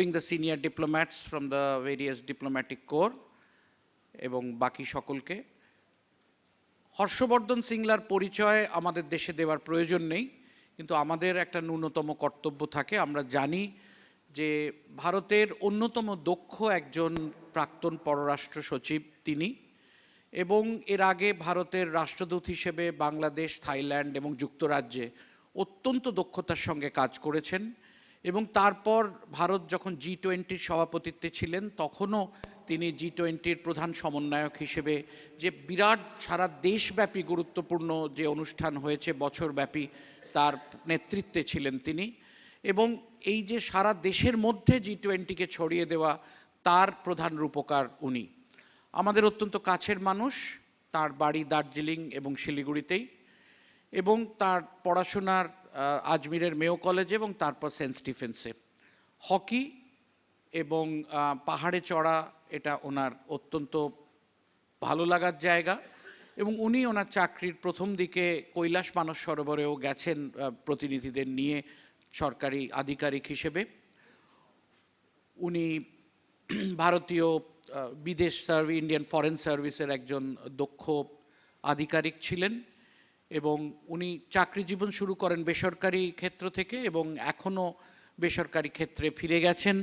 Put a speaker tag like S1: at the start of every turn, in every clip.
S1: including the senior diplomats from the various diplomatic corps এবং বাকি সকলকে। হর্ষবর্ধন সিংলার পরিচয় আমাদের দেশে দেওয়ার প্রয়োজন নেই, কিন্তু আমাদের একটা ন্যূনতম কর্তব্য থাকে। আমরা জানি যে ভারতের অন্যতম দক্ষ একজন প্রাক্তন পররাষ্ট্র সচিব তিনি, এবং এর আগে ভারতের রাষ্ট্রদূত হিসেবে বাংলাদেশ, থাইল্যান্ড এবং যুক্তরাজ্যে অত্যন্ত দক্ষতার সঙ্গে কাজ করেছেন। এবং তারপর ভারত যখন G20 সভাপতিত্বে ছিলেন তখনও তিনি G20 প্রধান সমন্বয়ক হিসেবে যে বিরাট সারা দেশব্যাপী গুরুত্বপূর্ণ যে অনুষ্ঠান হয়েছে বছরব্যাপী, তার নেতৃত্বে ছিলেন তিনি। এবং এই যে সারা দেশের মধ্যে G20-কে ছড়িয়ে দেওয়া, তার প্রধান রূপকার উনি। আমাদের অত্যন্ত কাছের মানুষ, তার বাড়ি দার্জিলিং এবং শিলিগুড়িতেই, এবং তার পড়াশোনার আজমিরের মেও কলেজে এবং তারপর সেন্ট স্টিফেন্সে। হকি এবং পাহাড়ে চড়া এটা ওনার অত্যন্ত ভালো লাগার জায়গা, এবং উনি ওনার চাকরির প্রথম দিকে কৈলাস মানস সরোবরেও গেছেন প্রতিনিধিদের নিয়ে সরকারি আধিকারিক হিসেবে। উনি ভারতীয় বিদেশ সার্ভিস, ইন্ডিয়ান ফরেন সার্ভিসের একজন দক্ষ আধিকারিক ছিলেন, এবং উনি চাকরি জীবন শুরু করেন বেসরকারি ক্ষেত্র থেকে এবং এখনও বেসরকারি ক্ষেত্রে ফিরে গেছেন,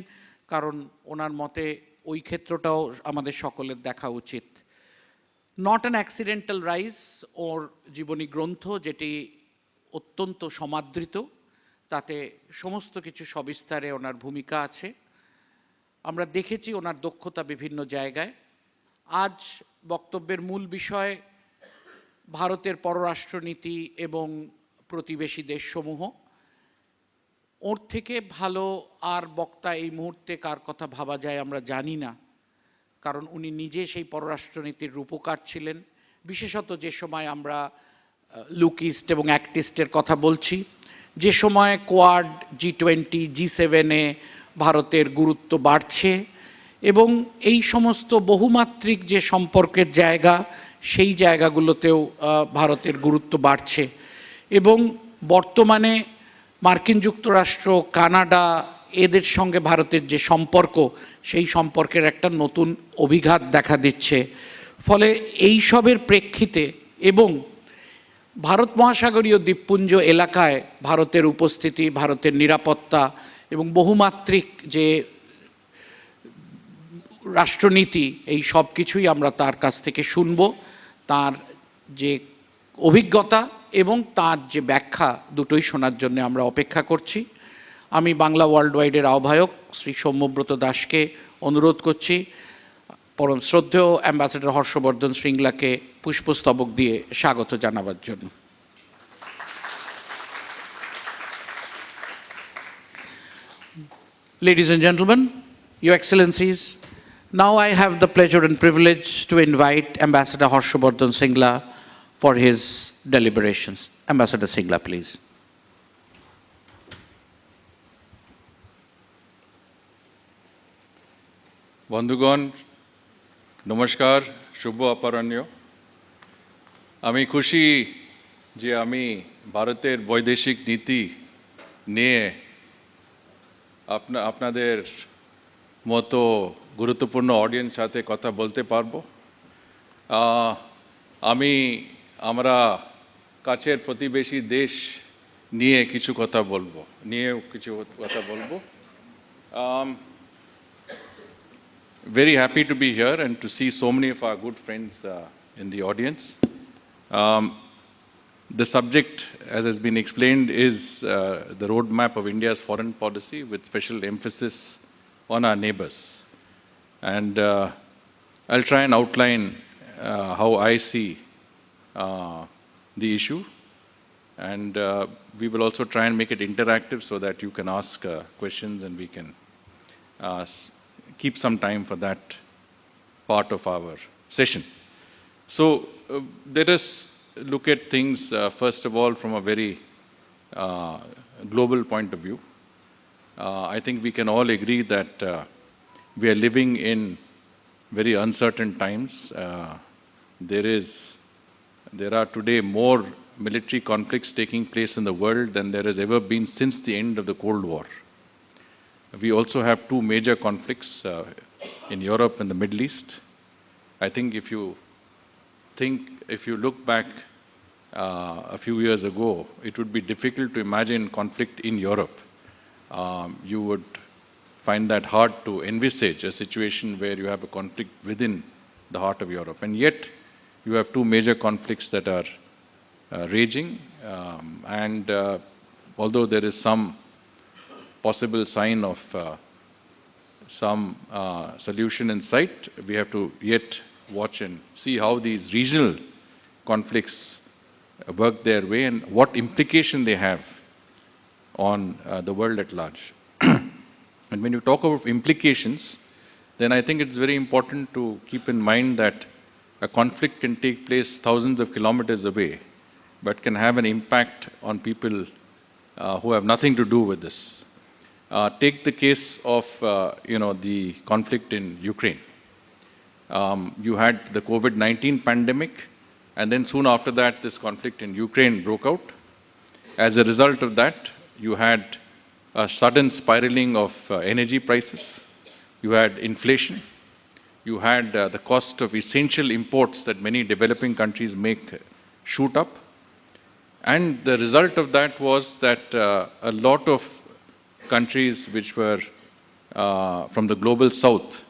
S1: কারণ ওনার মতে ওই ক্ষেত্রটাও আমাদের সকলের দেখা উচিত। নট অ্যান অ্যাক্সিডেন্টাল রাইজ ওর জীবনী গ্রন্থ, যেটি অত্যন্ত সমাদৃত, তাতে সমস্ত কিছু সবিস্তারে ওনার ভূমিকা আছে। আমরা দেখেছি ওনার দক্ষতা বিভিন্ন জায়গায়। আজ বক্তব্যের মূল বিষয় ভারতের পররাষ্ট্রনীতি এবং প্রতিবেশী দেশসমূহ। ওর থেকে ভালো আর বক্তা এই মুহূর্তে কার কথা ভাবা যায় আমরা জানি না, কারণ উনি নিজে সেই পররাষ্ট্রনীতির রূপকার ছিলেন। বিশেষত যে সময় আমরা লুক ইস্ট এবং অ্যাক্ট ইস্টের কথা বলছি, যে সময় কোয়াড, G20, G7-এ ভারতের গুরুত্ব বাড়ছে, এবং এই সমস্ত বহুমাত্রিক যে সম্পর্কের জায়গা, সেই জায়গাগুলোতেও ভারতের গুরুত্ব বাড়ছে। এবং বর্তমানে মার্কিন যুক্তরাষ্ট্র, কানাডা, এদের সঙ্গে ভারতের যে সম্পর্ক, সেই সম্পর্কের একটা নতুন অভিঘাত দেখা দিচ্ছে। ফলে এই সবের প্রেক্ষিতে এবং ভারত মহাসাগরীয় দ্বীপপুঞ্জ এলাকায় ভারতের উপস্থিতি, ভারতের নিরাপত্তা এবং বহুমাত্রিক যে রাষ্ট্রনীতি, এই সব কিছুই আমরা তার কাছ থেকে শুনব। তার যে অভিজ্ঞতা এবং তার যে ব্যাখ্যা, দুটোই শোনার জন্য আমরা অপেক্ষা করছি। আমি বাংলা ওয়ার্ল্ড ওয়াইডের আহ্বায়ক শ্রী সৌম্যব্রত দাসকে অনুরোধ করছি পরম শ্রদ্ধেয় অ্যাম্বাসেডর হর্ষবর্ধন শ্রীংলাকে পুষ্পস্তবক দিয়ে স্বাগত জানাবার জন্য। Ladies and gentlemen, Your Excellencies, now I have the pleasure and privilege to invite Ambassador Harshvardhan Shringla for his deliberations. Ambassador Shringla, please.
S2: বন্ধুগণ নমস্কার, শুভ অপরাহ্ন। আমি খুশি যে আমি ভারতের বৈদেশিক নীতি নিয়ে আপনাদের মতো গুরুত্বপূর্ণ অডিয়েন্স সাথে কথা বলতে পারবো। আমরা কাছের প্রতিবেশী দেশ নিয়ে কিছু কথা বলবো। Very happy to be here and to see so many of our good friends in the audience. The subject, as has been explained, is the roadmap of India's foreign policy with special emphasis on our neighbors. And I'll try and outline how I see the issue. And we will also try and make it interactive so that you can ask questions and we can keep some time for that part of our session. So let us look at things first of all from a very global point of view. I think we can all agree that we are living in very uncertain times. There are today more military conflicts taking place in the world than there has ever been since the end of the Cold War. we also have two major conflicts in Europe and the Middle East. I think if you look back a few years ago, it would be difficult to imagine conflict in Europe. You would find that hard to envisage a situation where you have a conflict within the heart of Europe. And yet, you have two major conflicts that are raging. Although there is some possible sign of some solution in sight, we have to yet watch and see how these regional conflicts work their way and what implication they have on the world at large. And when you talk about implications, then I think it's very important to keep in mind that a conflict can take place thousands of kilometers away, but can have an impact on people who have nothing to do with this. Take the case of the conflict in Ukraine. You had the COVID-19 pandemic, and then soon after that, this conflict in Ukraine broke out. As a result of that, you had a sudden spiraling of energy prices. You had inflation. You had the cost of essential imports that many developing countries make shoot up. And the result of that was that a lot of countries which were from the global south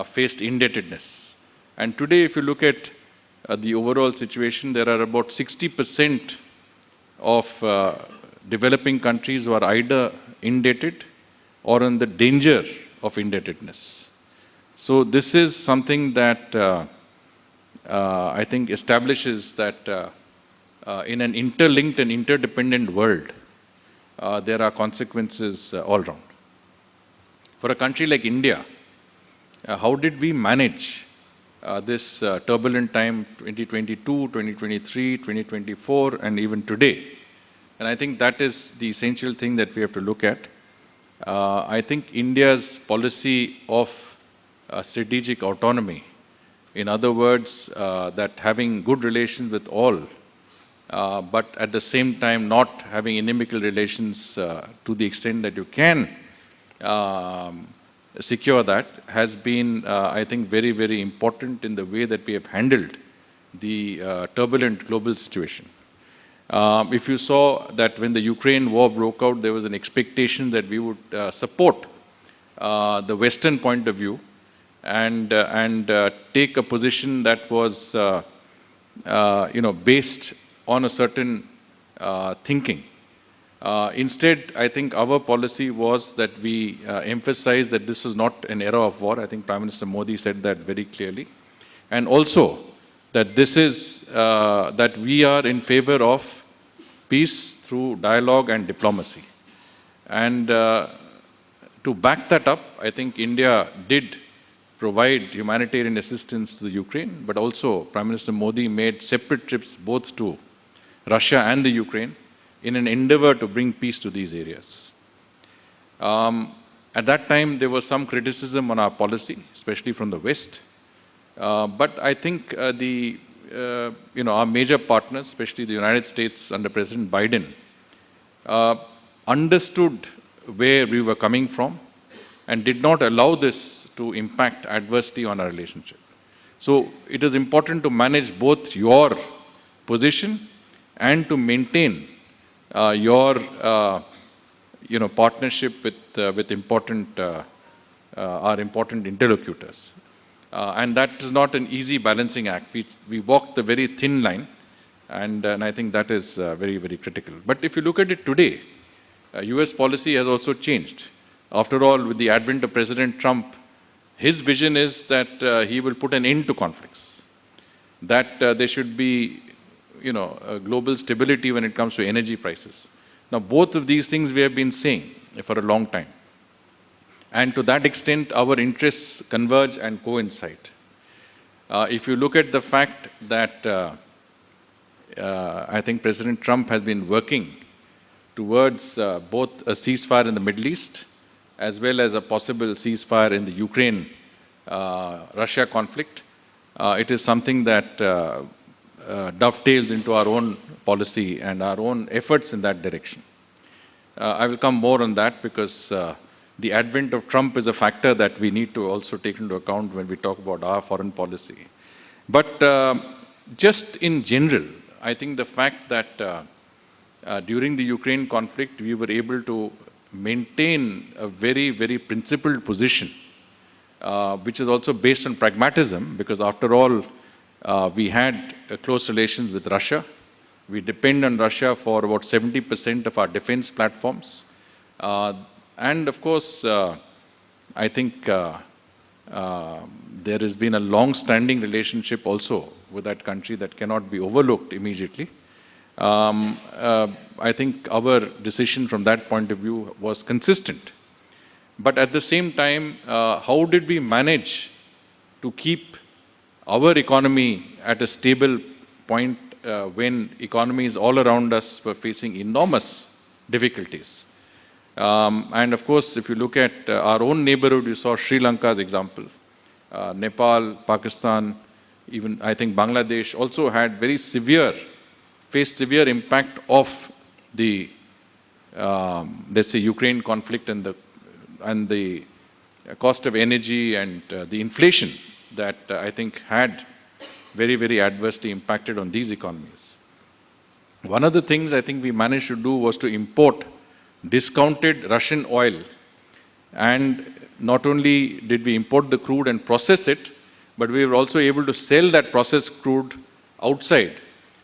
S2: faced indebtedness. And today, if you look at the overall situation, there are about 60% of developing countries who are either indebted or in the danger of indebtedness. So this is something that I think establishes that in an interlinked and interdependent world, there are consequences all around. For a country like India, how did we manage this turbulent time, 2022, 2023, 2024, and even today? And I think that is the essential thing that we have to look at. I think India's policy of strategic autonomy, in other words, that having good relations with all, but at the same time not having inimical relations to the extent that you can secure that, has been, I think, very, very important in the way that we have handled the turbulent global situation. If you saw that when the Ukraine war broke out, there was an expectation that we would support the Western point of view and take a position that was, based on a certain thinking. Instead, I think our policy was that we emphasized that this was not an era of war. I think Prime Minister Modi said that very clearly. And also that this is, that we are in favor of peace through dialogue and diplomacy. And to back that up, I think India did provide humanitarian assistance to the Ukraine, but also Prime Minister Modi made separate trips both to Russia and the Ukraine in an endeavor to bring peace to these areas. At that time, there was some criticism on our policy, especially from the West. But I think our major partners, especially the United States under President Biden, understood where we were coming from and did not allow this to impact adversely on our relationship. So it is important to manage both your position and to maintain your partnership with our important interlocutors. And that is not an easy balancing act. We walk the very thin line, and I think that is very, very critical. But if you look at it today, US policy has also changed. After all, with the advent of President Trump, his vision is that he will put an end to conflicts, that there should be a global stability when it comes to energy prices. Now, both of these things we have been saying for a long time. And to that extent, our interests converge and coincide. If you look at the fact that I think President Trump has been working towards both a ceasefire in the Middle East as well as a possible ceasefire in the Ukraine-Russia conflict, it is something that dovetails into our own policy and our own efforts in that direction. I will come more on that because the advent of Trump is a factor that we need to also take into account when we talk about our foreign policy. But just in general, I think the fact that during the Ukraine conflict, we were able to maintain a very, very principled position, which is also based on pragmatism, because after all, we had close relations with Russia. We depend on Russia for about 70% of our defense platforms. And of course, I think there has been a long-standing relationship also with that country that cannot be overlooked immediately. I think our decision from that point of view was consistent. But at the same time, how did we manage to keep our economy at a stable point when economies all around us were facing enormous difficulties? And of course, if you look at our own neighborhood, you saw Sri Lanka's example. Nepal, Pakistan, even I think Bangladesh also had faced severe impact of the, let's say, Ukraine conflict and the cost of energy and the inflation that I think had very, very adversely impacted on these economies. One of the things I think we managed to do was to import discounted Russian oil, and not only did we import the crude and process it, but we were also able to sell that processed crude outside,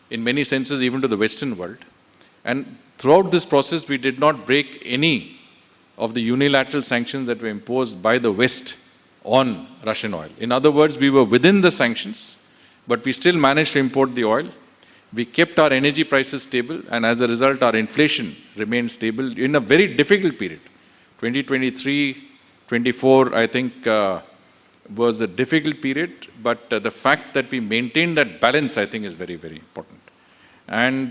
S2: in many senses even to the Western world. And throughout this process, we did not break any of the unilateral sanctions that were imposed by the West on Russian oil. In other words, we were within the sanctions, but we still managed to import the oil. We kept our energy prices stable, and as a result, our inflation remained stable in a very difficult period. 2023-24, I think, was a difficult period, but the fact that we maintained that balance, I think, is very, very important. And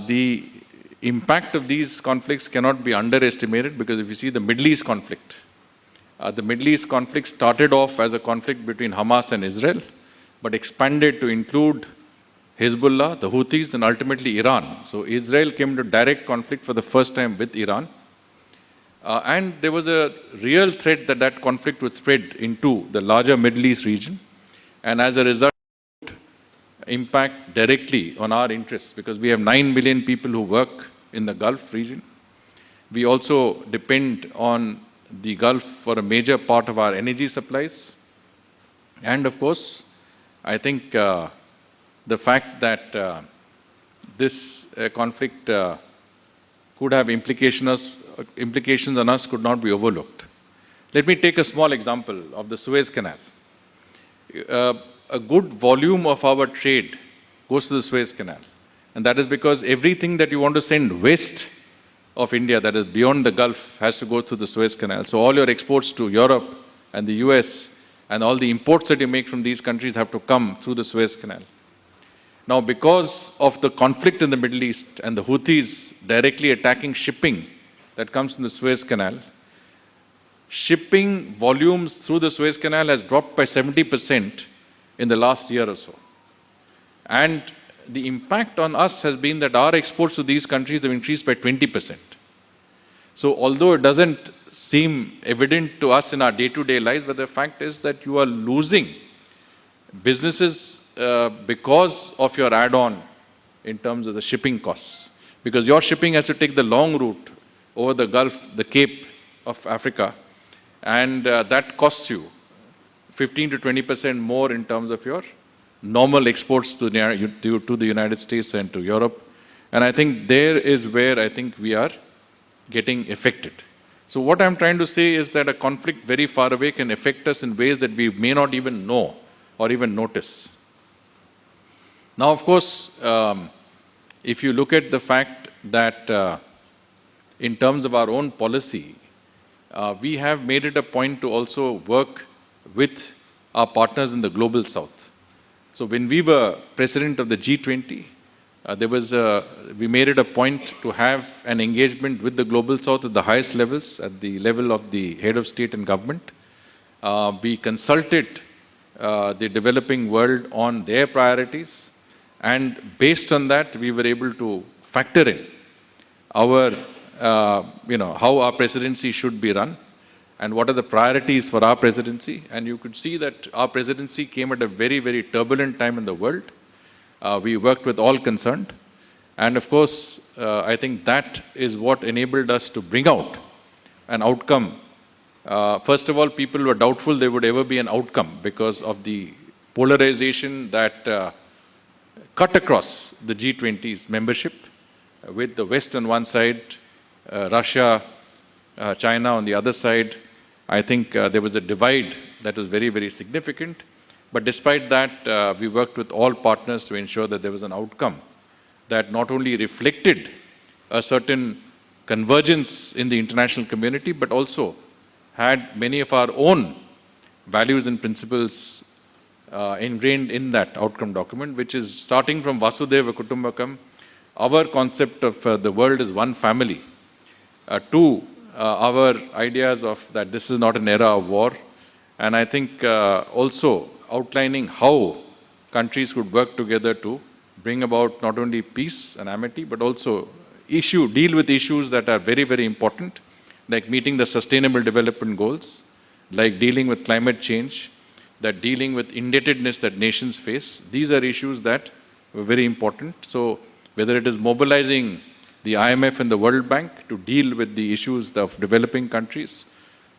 S2: the impact of these conflicts cannot be underestimated, because if you see the Middle East conflict started off as a conflict between Hamas and Israel, but expanded to include Hezbollah, the Houthis, and ultimately Iran. So Israel came into direct conflict for the first time with Iran. And there was a real threat that that conflict would spread into the larger Middle East region. And as a result, impact directly on our interests, because we have 9 million people who work in the Gulf region. We also depend on the Gulf for a major part of our energy supplies. And of course, I think the fact that this conflict could have implications on us could not be overlooked. Let me take a small example of the Suez Canal. A good volume of our trade goes to the Suez Canal. And that is because everything that you want to send west of India, that is beyond the Gulf, has to go through the Suez Canal. So all your exports to Europe and the US and all the imports that you make from these countries have to come through the Suez Canal. Now, because of the conflict in the Middle East and the Houthis directly attacking shipping that comes from the Suez Canal, shipping volumes through the Suez Canal has dropped by 70% in the last year or so. And the impact on us has been that our exports to these countries have increased by 20%. So although it doesn't seem evident to us in our day-to-day lives, but the fact is that you are losing businesses because of your add-on in terms of the shipping costs. Because your shipping has to take the long route over the Gulf, the Cape of Africa, and that costs you 15 to 20% more in terms of your normal exports to the United States and to Europe. And I think there is where I think we are getting affected. So what I'm trying to say is that a conflict very far away can affect us in ways that we may not even know or even notice. Now, of course, if you look at the fact that in terms of our own policy, we have made it a point to also work with our partners in the global south. So when we were president of the G20, we made it a point to have an engagement with the global south at the highest levels, at the level of the head of state and government. We consulted the developing world on their priorities, and based on that, we were able to factor in our how our presidency should be run and what are the priorities for our presidency. And you could see that our presidency came at a very, very turbulent time in the world. We worked with all concerned. And of course, I think that is what enabled us to bring out an outcome. First of all, people were doubtful there would ever be an outcome because of the polarization that cut across the G20's membership, with the West on one side, Russia, China on the other side. I think there was a divide that was very, very significant. But despite that, we worked with all partners to ensure that there was an outcome that not only reflected a certain convergence in the international community, but also had many of our own values and principles ingrained in that outcome document, which is starting from Vasudhaiva Kutumbakam, our concept of the world is one family, to our ideas of that this is not an era of war, and I think also outlining how countries could work together to bring about not only peace and amity, but also deal with issues that are very, very important, like meeting the sustainable development goals, like dealing with climate change, that dealing with indebtedness that nations face. These are issues that were very important. So whether it is mobilizing the IMF and the World Bank to deal with the issues of developing countries,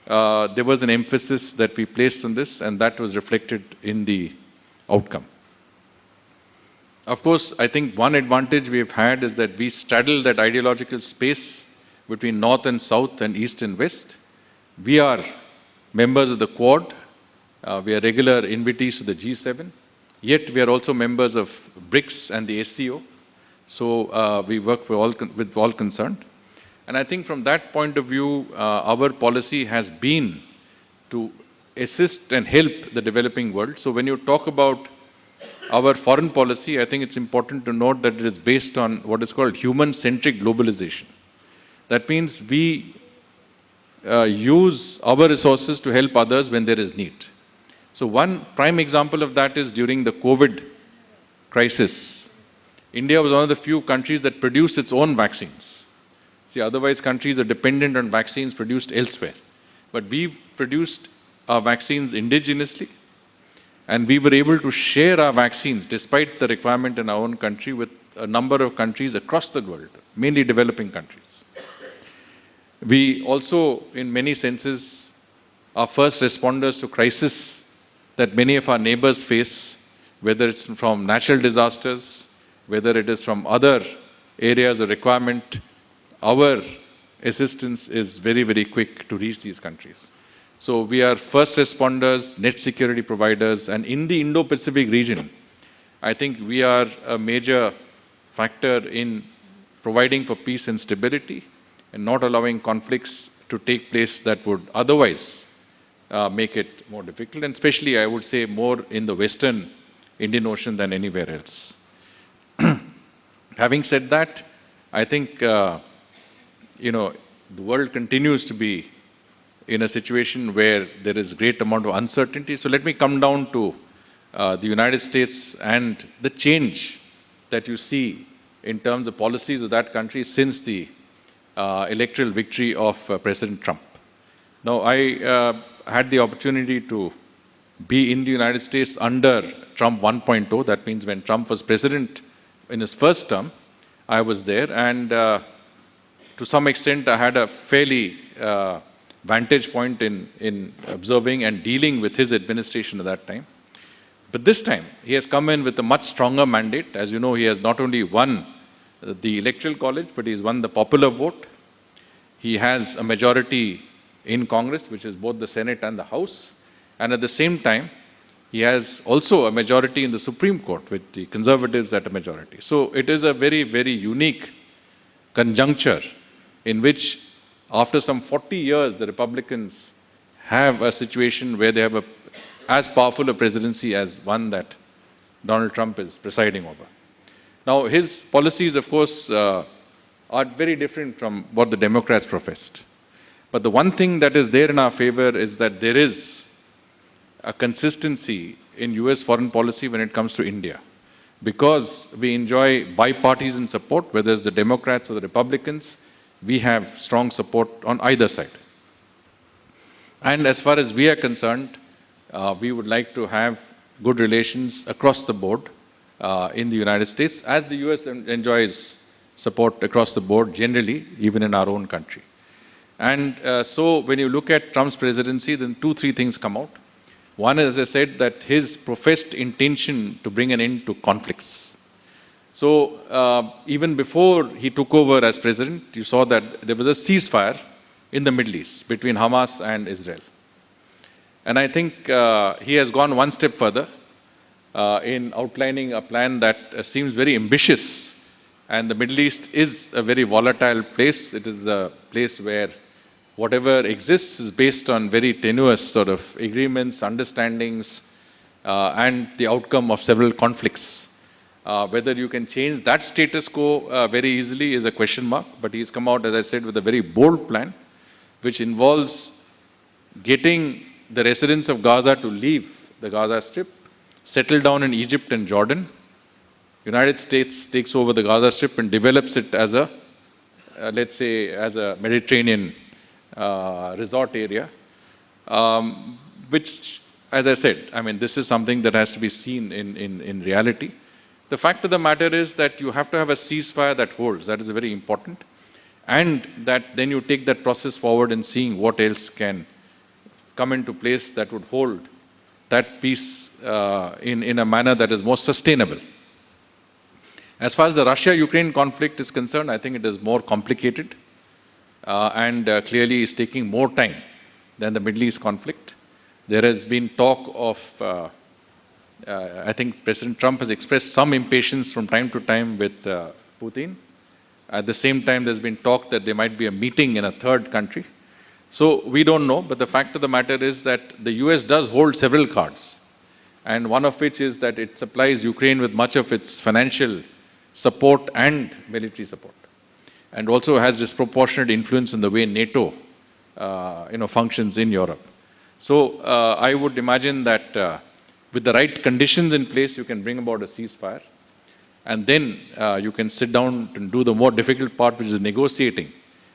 S2: there was an emphasis that we placed on this, and that was reflected in the outcome. Of course, I think one advantage we've had is that we straddle that ideological space between North and South and East and West. We are members of the Quad. We are regular invitees to the G7. Yet we are also members of BRICS and the SCO. So we work with all concerned. And I think from that point of view, our policy has been to assist and help the developing world. So when you talk about our foreign policy, I think it's important to note that it is based on what is called human-centric globalization. That means we use our resources to help others when there is need. So one prime example of that is during the COVID crisis. India was one of the few countries that produced its own vaccines. See, otherwise countries are dependent on vaccines produced elsewhere. But we produced our vaccines indigenously, and we were able to share our vaccines despite the requirement in our own country with a number of countries across the world, mainly developing countries. We also, in many senses, are first responders to crisis that many of our neighbors face, whether it's from natural disasters, whether it is from other areas of requirement. Our assistance is very, very quick to reach these countries. So we are first responders, net security providers, and in the Indo-Pacific region, I think we are a major factor in providing for peace and stability and not allowing conflicts to take place that would otherwise make it more difficult, and especially, I would say, more in the Western Indian Ocean than anywhere else. Having said that, I think, the world continues to be in a situation where there is great amount of uncertainty. So let me come down to the United States and the change that you see in terms of policies of that country since the electoral victory of President Trump. Now, I had the opportunity to be in the United States under Trump 1.0. That means when Trump was president in his first term, I was there, and to some extent I had a fairly vantage point in observing and dealing with his administration at that time. But this time, he has come in with a much stronger mandate. As you know, he has not only won the Electoral College, but he has won the popular vote. He has a majority in Congress, which is both the Senate and the House. And at the same time, he has also a majority in the Supreme Court, with the conservatives at a majority. So it is a very, very unique conjuncture in which, after some 40 years, the Republicans have a situation where they have as powerful a presidency as one that Donald Trump is presiding over. Now, his policies, of course, are very different from what the Democrats professed. But the one thing that is there in our favor is that there is a consistency in US foreign policy when it comes to India. Because we enjoy bipartisan support, whether it's the Democrats or the Republicans, we have strong support on either side. And as far as we are concerned, we would like to have good relations across the board in the United States, as the US enjoys support across the board generally, even in our own country. And so when you look at Trump's presidency, then 2-3 things come out. One is, as I said, that his professed intention to bring an end to conflicts. So even before he took over as president, you saw that there was a ceasefire in the Middle East between Hamas and Israel. And I think he has gone one step further in outlining a plan that seems very ambitious. And the Middle East is a very volatile place. It is a place where whatever exists is based on very tenuous sort of agreements, understandings, and the outcome of several conflicts. Whether you can change that status quo very easily is a question mark, but he's come out, as I said, with a very bold plan, which involves getting the residents of Gaza to leave the Gaza Strip, settle down in Egypt and Jordan. United States takes over the Gaza Strip and develops it as a, let's say, as a Mediterranean resort area, which, as I said, I mean, this is something that has to be seen in reality. The fact of the matter is that you have to have a ceasefire that holds. That is very important. And that then you take that process forward and seeing what else can come into place that would hold that peace in a manner that is more sustainable. As far as the Russia-Ukraine conflict is concerned, I think it is more complicated and clearly is taking more time than the Middle East conflict. There has been talk of, I think President Trump has expressed some impatience from time to time with Putin. At the same time, there's been talk that there might be a meeting in a third country. So we don't know, but the fact of the matter is that the US does hold several cards. And one of which is that it supplies Ukraine with much of its financial support and military support, and also has disproportionate influence in the way NATO functions in Europe. So I would imagine that with the right conditions in place, you can bring about a ceasefire, and then you can sit down and do the more difficult part, which is negotiating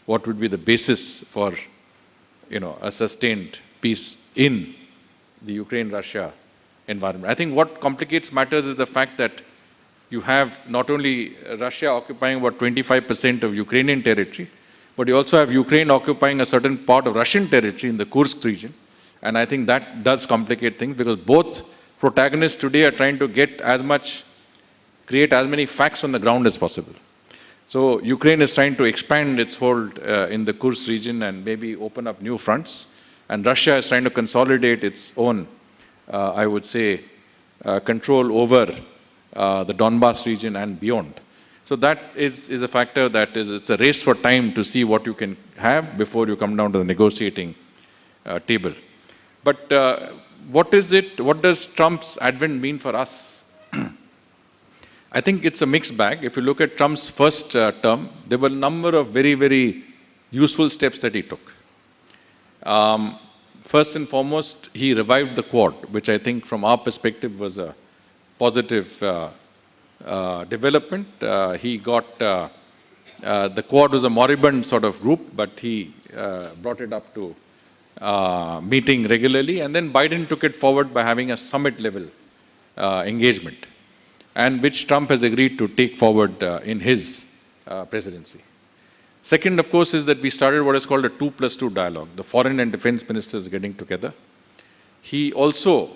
S2: what would be the basis for a sustained peace in the Ukraine-Russia environment. I think what complicates matters is the fact that you have not only Russia occupying about 25% of Ukrainian territory, but you also have Ukraine occupying a certain part of Russian territory in the Kursk region. And I think that does complicate things, because both protagonists today are trying to create as many facts on the ground as possible. So Ukraine is trying to expand its hold in the Kursk region and maybe open up new fronts. And Russia is trying to consolidate its own, I would say, control over the Donbas region and beyond. So that is a factor that it's a race for time to see what you can have before you come down to the negotiating table. But what does Trump's advent mean for us? I think it's a mixed bag. If you look at Trump's first term, there were a number of very, very useful steps that he took. First and foremost, he revived the Quad, which I think from our perspective was a positive development. He got, the Quad was a moribund sort of group, but he brought it up to meeting regularly, and then Biden took it forward by having a summit level engagement, and which Trump has agreed to take forward in his presidency. Second, of course, is that we started what is called a 2+2 dialogue, the foreign and defense ministers getting together. He also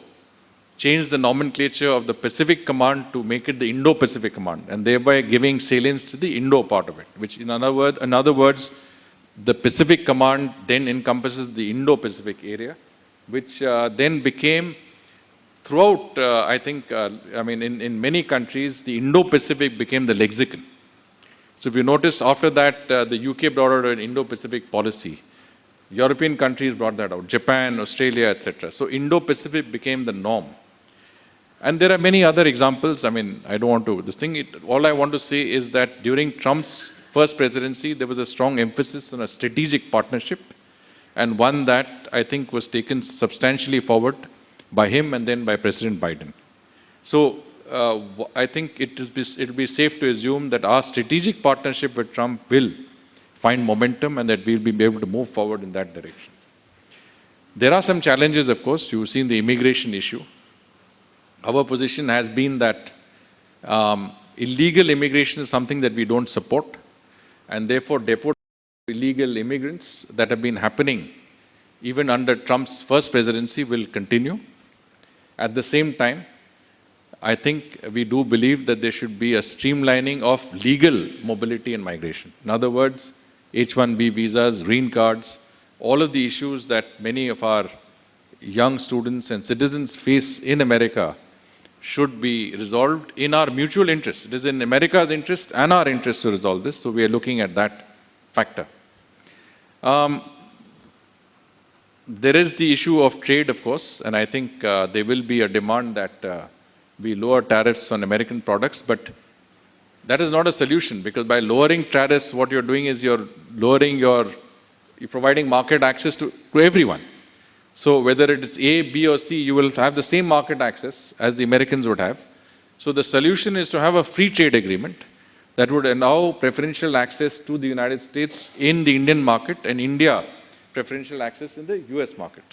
S2: changed the nomenclature of the Pacific Command to make it the Indo-Pacific Command, and thereby giving salience to the Indo part of it, which in other words, the Pacific Command then encompasses the Indo-Pacific area, which then became throughout, I think, in many countries, the Indo-Pacific became the lexicon. So if you notice, after that, the UK brought out an Indo-Pacific policy. European countries brought that out, Japan, Australia, etc. So Indo-Pacific became the norm. And there are many other examples. I mean, I don't want to, all I want to say is that during Trump's first presidency, there was a strong emphasis on a strategic partnership, and one that I think was taken substantially forward by him and then by President Biden. So I think it will be safe to assume that our strategic partnership with Trump will find momentum and that we'll be able to move forward in that direction. There are some challenges, of course. You've seen the immigration issue. Our position has been that illegal immigration is something that we don't support, and therefore deportation of illegal immigrants that have been happening even under Trump's first presidency will continue. At the same time, I think we do believe that there should be a streamlining of legal mobility and migration. In other words, H-1B visas, green cards, all of the issues that many of our young students and citizens face in America should be resolved in our mutual interest. It is in America's interest and our interest to resolve this, so we are looking at that factor. There is the issue of trade, of course, and I think there will be a demand that we lower tariffs on American products, but that is not a solution, because by lowering tariffs, what you're doing is you're providing market access to everyone. So whether it is A, B or C, you will have the same market access as the Americans would have. So the solution is to have a free trade agreement that would allow preferential access to the United States in the Indian market and India preferential access in the US market.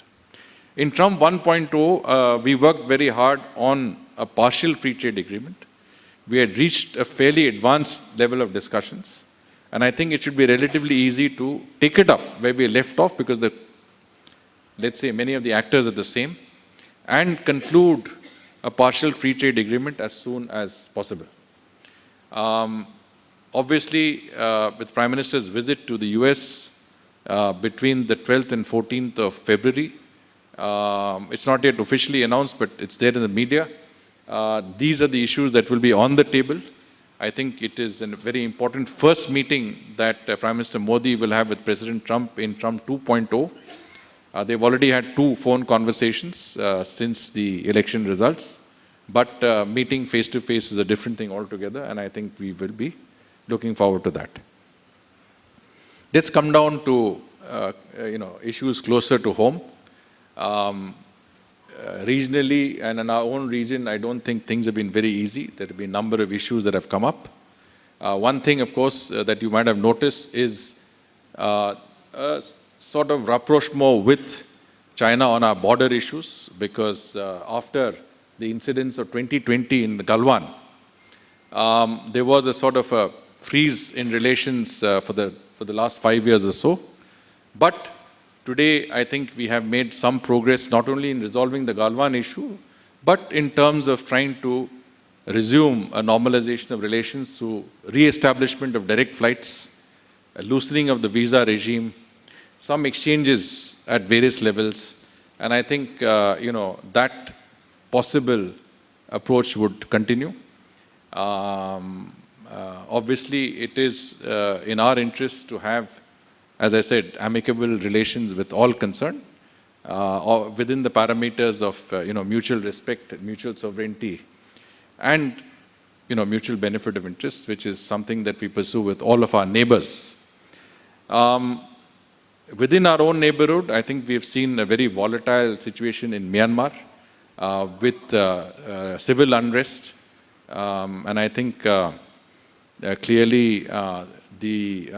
S2: In Trump 1.0, we worked very hard on a partial free trade agreement. We had reached a fairly advanced level of discussions, and I think it should be relatively easy to take it up where we left off, because let's say many of the actors are the same, and conclude a partial free trade agreement as soon as possible. Obviously, with Prime Minister's visit to the US between the 12th and 14th of February, it's not yet officially announced, but it's there in the media. These are the issues that will be on the table. I think it is a very important first meeting that Prime Minister Modi will have with President Trump in Trump 2.0. They've already had 2 phone conversations since the election results, but meeting face-to-face is a different thing altogether, and I think we will be looking forward to that. Let's come down to issues closer to home. Regionally and in our own region, I don't think things have been very easy. There have been a number of issues that have come up. One thing, of course, that you might have noticed is a sort of rapprochement with China on our border issues, because after the incidents of 2020 in the Galwan, there was a sort of a freeze in relations for the last 5 years or so. But today, I think we have made some progress, not only in resolving the Galwan issue, but in terms of trying to resume a normalization of relations through re-establishment of direct flights, a loosening of the visa regime, some exchanges at various levels, and I think that possible approach would continue. Obviously, it is in our interest to have, as I said, amicable relations with all concerned, within the parameters of mutual respect, mutual sovereignty, and mutual benefit of interest, which is something that we pursue with all of our neighbors. Within our own neighborhood, I think we have seen a very volatile situation in Myanmar with civil unrest, and I think clearly the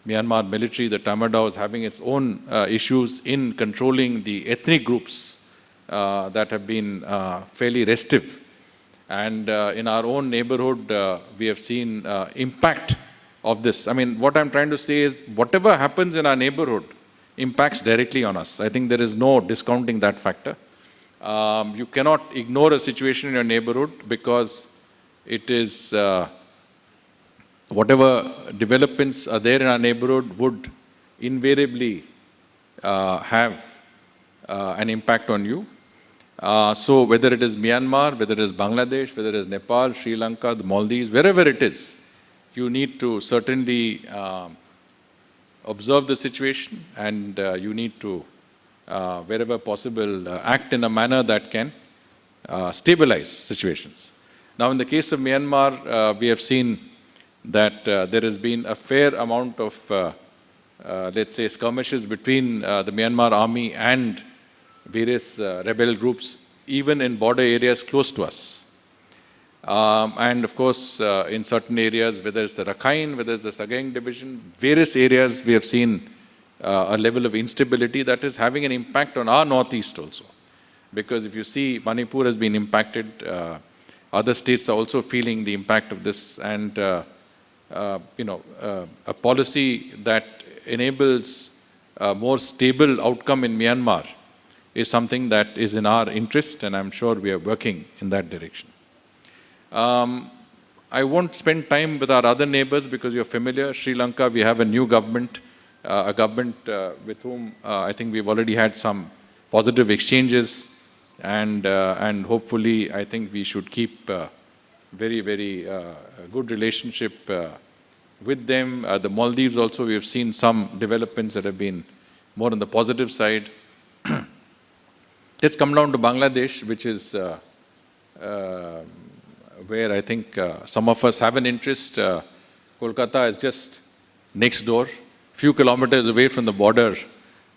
S2: Myanmar military, the Tatmadaw, is having its own issues in controlling the ethnic groups that have been fairly restive. And in our own neighborhood, we have seen impact of this. I mean, what I'm trying to say is, whatever happens in our neighborhood impacts directly on us. I think there is no discounting that factor. You cannot ignore a situation in your neighborhood, because it is whatever developments are there in our neighborhood would invariably have an impact on you. So whether it is Myanmar, whether it is Bangladesh, whether it is Nepal, Sri Lanka, the Maldives, wherever it is, you need to certainly observe the situation, and you need to, wherever possible, act in a manner that can stabilize situations. Now, in the case of Myanmar, we have seen that there has been a fair amount of, let's say, skirmishes between the Myanmar army and various rebel groups, even in border areas close to us. And of course, in certain areas, whether it's the Rakhine, whether it's the Sagaing division, various areas we have seen a level of instability that is having an impact on our northeast also. Because if you see, Manipur has been impacted, other states are also feeling the impact of this, and a policy that enables a more stable outcome in Myanmar is something that is in our interest, and I'm sure we are working in that direction. I won't spend time with our other neighbors because you're familiar. Sri Lanka, we have a new government, a government with whom I think we've already had some positive exchanges, and hopefully I think we should keep very, very good relationship with them. The Maldives also, we have seen some developments that have been more on the positive side. Let's come down to Bangladesh, which is where I think some of us have an interest. Kolkata is just next door, few kilometers away from the border,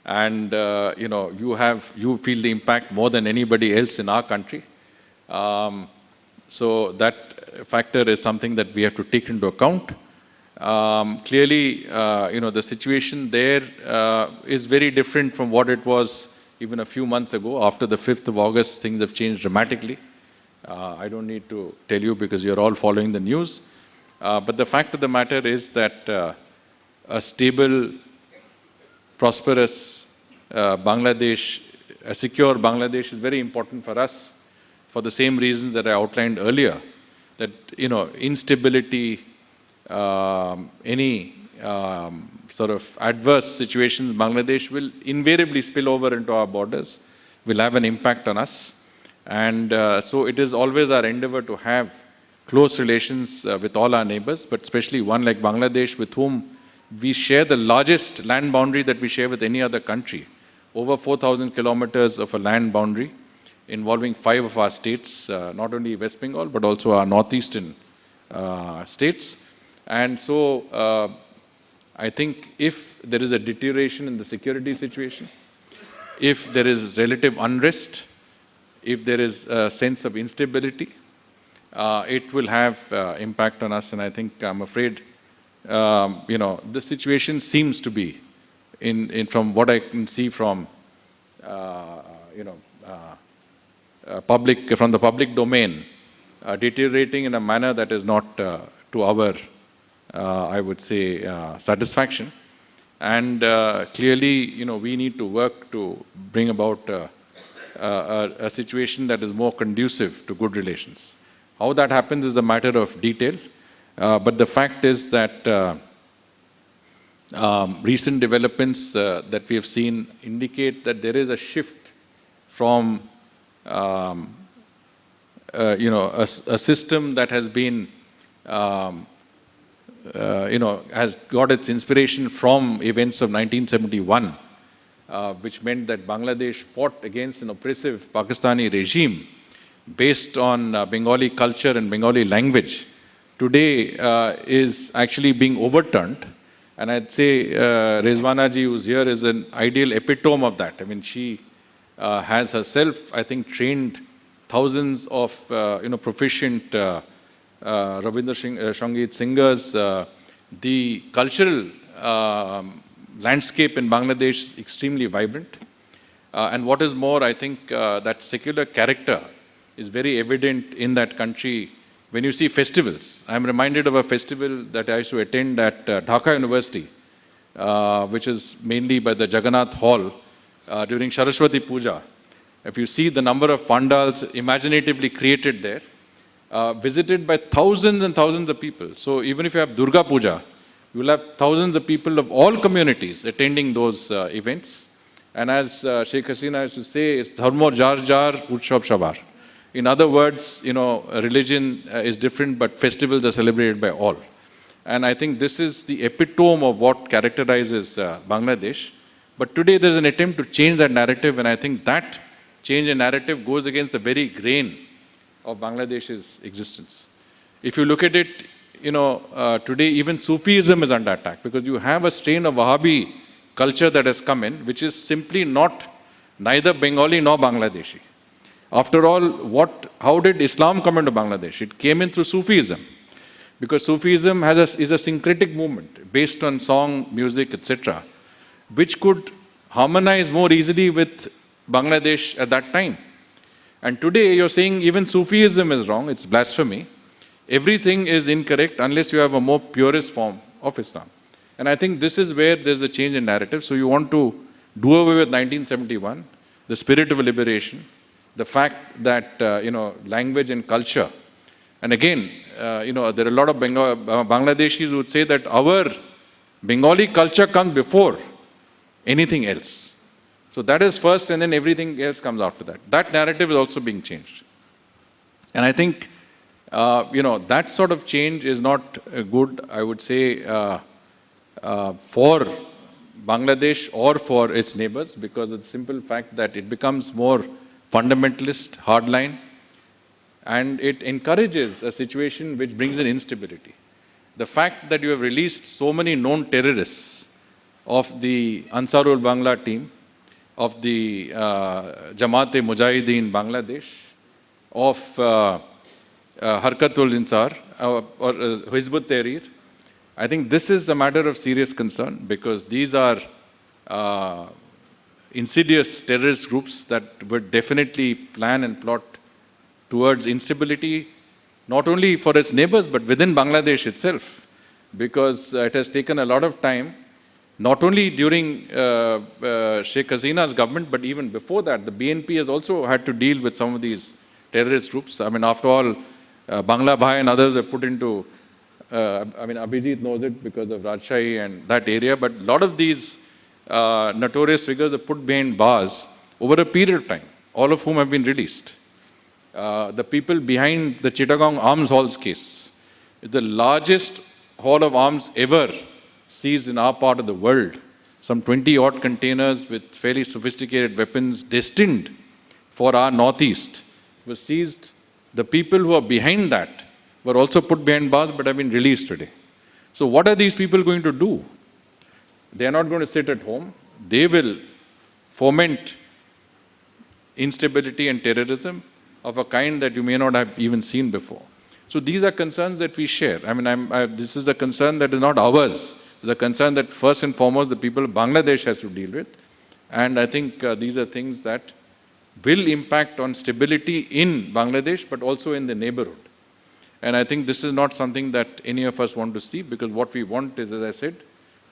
S2: and you feel the impact more than anybody else in our country. So that factor is something that we have to take into account. Clearly, the situation there is very different from what it was even a few months ago. After the 5th of August, things have changed dramatically. I don't need to tell you because you're all following the news. But the fact of the matter is that a stable, prosperous Bangladesh, a secure Bangladesh is very important for us for the same reasons that I outlined earlier, that, instability, any sort of adverse situations in Bangladesh will invariably spill over into our borders, will have an impact on us. And so it is always our endeavor to have close relations with all our neighbors, but especially one like Bangladesh, with whom we share the largest land boundary that we share with any other country. Over 4,000 kilometers of a land boundary involving 5 of our states, not only West Bengal, but also our northeastern states. And so I think if there is a deterioration in the security situation, if there is relative unrest, if there is a sense of instability, it will have impact on us. And I think, I'm afraid, the situation seems to be, from what I can see from, from the public domain, deteriorating in a manner that is not to our, I would say, satisfaction. And clearly, we need to work to bring about a situation that is more conducive to good relations. How that happens is a matter of detail, but the fact is that recent developments that we have seen indicate that there is a shift from a system that has been has got its inspiration from events of 1971, which meant that Bangladesh fought against an oppressive Pakistani regime based on Bengali culture and Bengali language. Today is actually being overturned. And I'd say Rezwana ji, who's here, is an ideal epitome of that. I mean, she has herself, I think, trained thousands of proficient Rabindra Sangeet singers. The cultural landscape in Bangladesh is extremely vibrant. And what is more, I think that secular character is very evident in that country. When you see festivals, I'm reminded of a festival that I used to attend at Dhaka University, which is mainly by the Jagannath Hall during Saraswati Puja. If you see the number of pandals imaginatively created there, visited by thousands and thousands of people. So even if you have Durga Puja, you will have thousands of people of all communities attending those events. And as Sheikh Hasina used to say, it's Dharmo Jar Jar, Utsav Shabar. In other words, religion is different, but festivals are celebrated by all. And I think this is the epitome of what characterizes Bangladesh. But today there's an attempt to change that narrative, and I think that change in narrative goes against the very grain of Bangladesh's existence. If you look at it, today even Sufism is under attack, because you have a strain of Wahhabi culture that has come in, which is simply neither Bengali nor Bangladeshi. After all, how did Islam come into Bangladesh? It came in through Sufism. Because Sufism is a syncretic movement based on song, music, etc., which could harmonize more easily with Bangladesh at that time. And today you're saying even Sufism is wrong, it's blasphemy. Everything is incorrect unless you have a more purest form of Islam. And I think this is where there's a change in narrative. So you want to do away with 1971, the spirit of liberation, the fact that, language and culture. And again, there are a lot of Bangladeshis who would say that our Bengali culture comes before anything else. So that is first and then everything else comes after that. That narrative is also being changed. And I think, that sort of change is not good, I would say, for Bangladesh or for its neighbors, because of the simple fact that it becomes more fundamentalist, hardline, and it encourages a situation which brings in instability. The fact that you have released so many known terrorists of the Ansarul Bangla team, of the Jamaat-e-Mujahideen Bangladesh, of Harkatul Insar, or Hizb ut-Tahrir, I think this is a matter of serious concern, because these are insidious terrorist groups that would definitely plan and plot towards instability, not only for its neighbors, but within Bangladesh itself, because it has taken a lot of time, not only during Sheikh Hasina's government, but even before that. The BNP has also had to deal with some of these terrorist groups. I mean, after all, Bangla Bhai and others were put into, Abhijit knows it because of Rajshahi and that area, but a lot of these notorious figures are put behind bars over a period of time, all of whom have been released. The people behind the Chittagong Arms Halls case, the largest haul of arms ever seized in our part of the world, some 20-odd containers with fairly sophisticated weapons destined for our northeast, was seized. The people who are behind that were also put behind bars but have been released today. So what are these people going to do? They are not going to sit at home. They will foment instability and terrorism of a kind that you may not have even seen before. So these are concerns that we share. This is a concern that is not ours. It's a concern that first and foremost the people of Bangladesh has to deal with. And I think these are things that will impact on stability in Bangladesh, but also in the neighborhood. And I think this is not something that any of us want to see, because what we want is, as I said,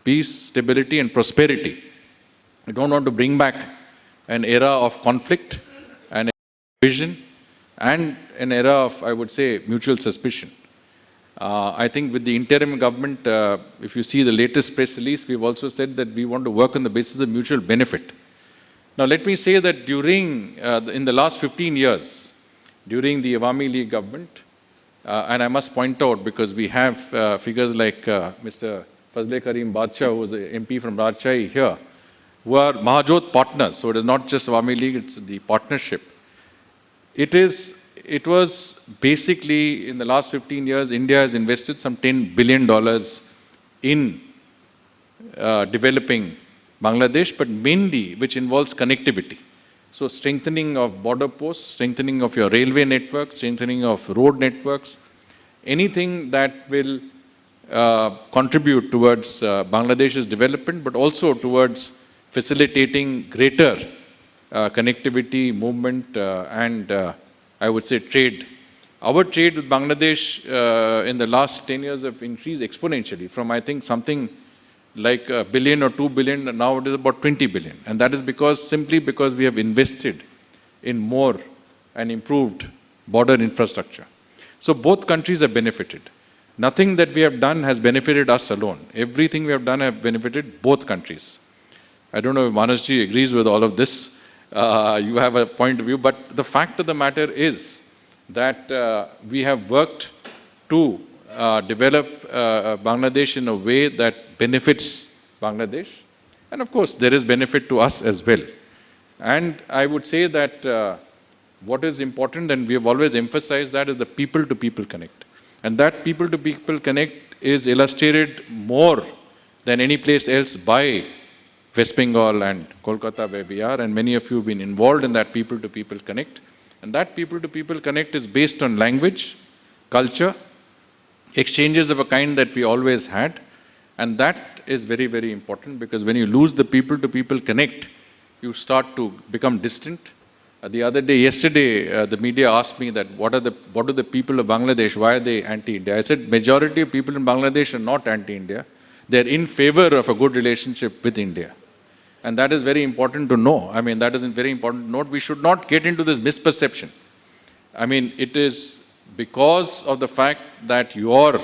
S2: peace, stability, and prosperity. We don't want to bring back an era of conflict and division and an era of, I would say, mutual suspicion. I think with the interim government, if you see the latest press release, we've also said that we want to work on the basis of mutual benefit. Now, let me say that in the last 15 years, during the Awami League government, and I must point out, because we have figures like Mr. Fazle Karim Badshah, who was an MP from Rajshahi here, who are Mahajot partners. So it is not just Awami League, it's the partnership. It was basically, in the last 15 years, India has invested some $10 billion in developing Bangladesh, but mainly which involves connectivity. So strengthening of border posts, strengthening of your railway network, strengthening of road networks, anything that will contribute towards Bangladesh's development, but also towards facilitating greater connectivity, movement, and I would say trade. Our trade with Bangladesh in the last 10 years have increased exponentially from, I think, something like $1 billion or $2 billion, and now it is about $20 billion. And that is simply because we have invested in more and improved border infrastructure. So both countries have benefited. Nothing that we have done has benefited us alone. Everything we have done has benefited both countries. I don't know if Manasji agrees with all of this. You have a point of view, but the fact of the matter is that we have worked to develop Bangladesh in a way that benefits Bangladesh. And of course, there is benefit to us as well. And I would say that what is important, and we have always emphasized that, is the people-to-people connect. And that people-to-people connect is illustrated more than any place else by West Bengal and Kolkata, where we are, and many of you have been involved in that people-to-people connect. And that people-to-people connect is based on language, culture, exchanges of a kind that we always had. And that is very, very important, because when you lose the people-to-people connect, you start to become distant. Yesterday, the media asked me that what do the people of Bangladesh, why are they anti-India? I said majority of people in Bangladesh are not anti-India. They're in favor of a good relationship with India. And that is very important to know. I mean, that is very important to note. We should not get into this misperception. I mean, it is because of the fact that your,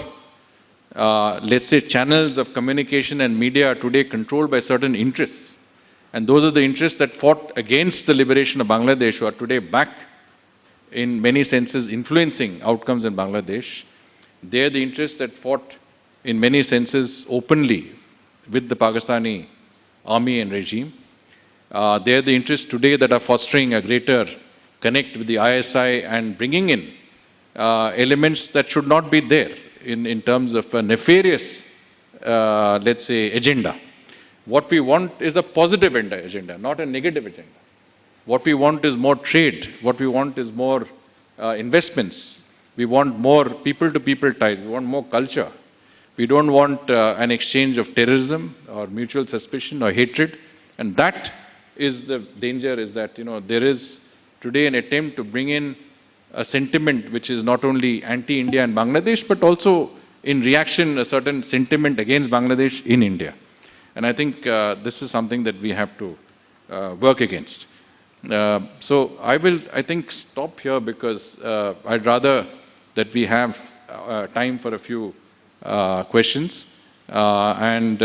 S2: let's say, channels of communication and media are today controlled by certain interests. And those are the interests that fought against the liberation of Bangladesh, who are today back, in many senses, influencing outcomes in Bangladesh. They are the interests that fought, in many senses, openly with the Pakistani army and regime. They are the interests today that are fostering a greater connect with the ISI and bringing in elements that should not be there in terms of a nefarious, let's say, agenda. What we want is a positive agenda, not a negative agenda. What we want is more trade. What we want is more investments. We want more people-to-people ties. We want more culture. We don't want an exchange of terrorism or mutual suspicion or hatred. And that is the danger, is that, there is today an attempt to bring in a sentiment which is not only anti-India and Bangladesh, but also in reaction a certain sentiment against Bangladesh in India. And I think this is something that we have to work against. So I will, I think, stop here, because I'd rather that we have time for a few questions and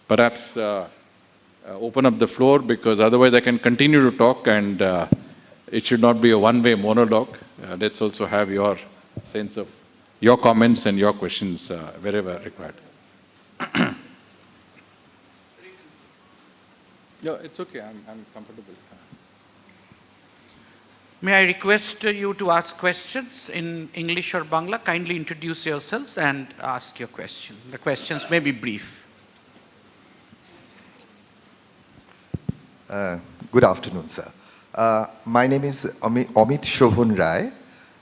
S2: perhaps open up the floor, because otherwise I can continue to talk and it should not be a one-way monologue. Let's also have your sense of your comments and your questions wherever required. Yeah, it's okay. I'm comfortable.
S1: May I request you to ask questions in English or Bangla? Kindly introduce yourselves and ask your question. The questions may be brief.
S3: Good afternoon, sir. My name is Amit Shobhan Rai.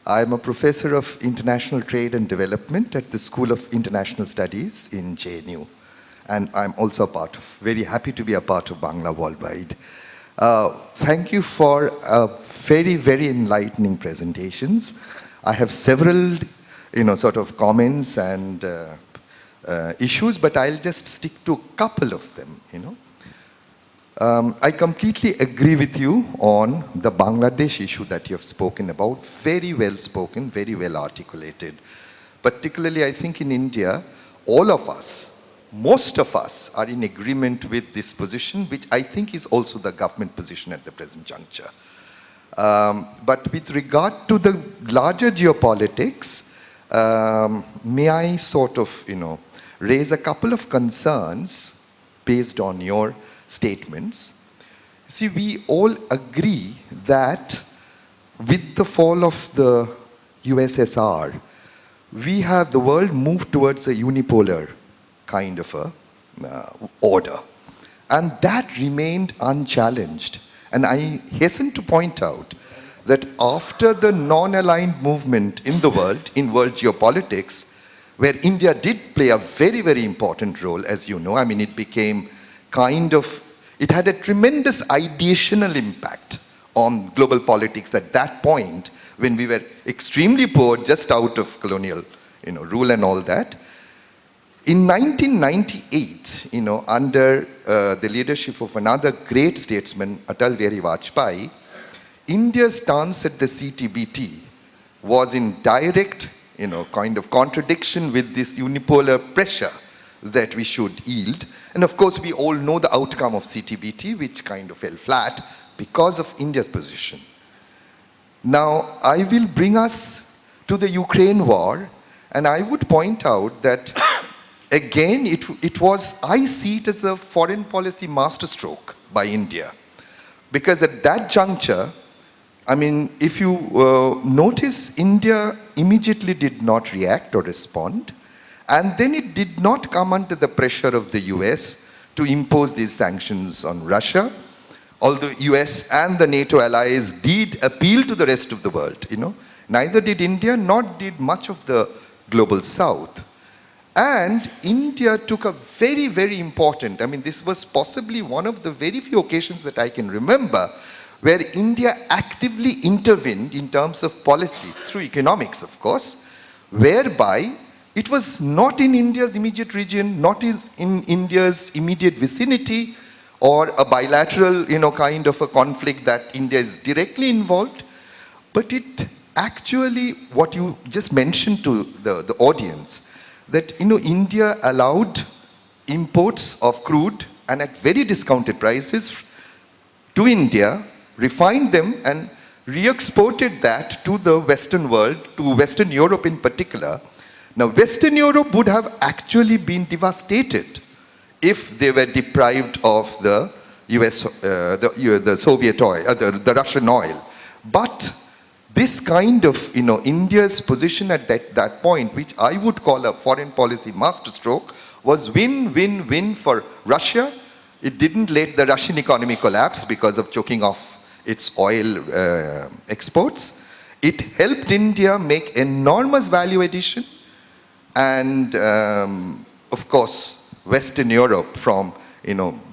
S3: I am a professor of international trade and development at the School of International Studies in JNU. And I'm also very happy to be a part of Bangla Worldwide. Thank you for very, very enlightening presentations. I have several, sort of comments and issues, but I'll just stick to a couple of them, I completely agree with you on the Bangladesh issue that you have spoken about. Very well spoken, very well articulated. Particularly, I think in India, all of us, most of us are in agreement with this position, which I think is also the government position at the present juncture. But with regard to the larger geopolitics, may I sort of, raise a couple of concerns based on your statements. See, we all agree that with the fall of the USSR, the world moved towards a unipolar kind of a order. And that remained unchallenged. And I hasten to point out that after the non-aligned movement in the world, in world geopolitics, where India did play a very, very important role, as you know, I mean, it became it had a tremendous ideational impact on global politics at that point, when we were extremely poor, just out of colonial, rule and all that. In 1998, under the leadership of another great statesman, Atal Bihari Vajpayee, India's stance at the CTBT was in direct, kind of contradiction with this unipolar pressure that we should yield. And of course, we all know the outcome of CTBT, which kind of fell flat because of India's position. Now, I will bring us to the Ukraine war, and I would point out that again, I see it as a foreign policy masterstroke by India. Because at that juncture, I mean, if you notice, India immediately did not react or respond. And then it did not come under the pressure of the US to impose these sanctions on Russia although US and the NATO allies did appeal to the rest of the world, neither did India, nor did much of the global south. And India took a very, very important, this was possibly one of the very few occasions that I can remember where India actively intervened in terms of policy, through economics, of course, whereby it was not in India's immediate region, not in India's immediate vicinity, or a bilateral, kind of a conflict that India is directly involved, but it actually, what you just mentioned to the audience, that, India allowed imports of crude and at very discounted prices to India, refined them and re-exported that to the Western world, to Western Europe in particular. Now, Western Europe would have actually been devastated if they were deprived of the the Soviet oil, the Russian oil. But this kind of, India's position at that point, which I would call a foreign policy masterstroke, was win-win-win for Russia. It didn't let the Russian economy collapse because of choking off its oil exports. It helped India make enormous value addition, and of course, Western Europe from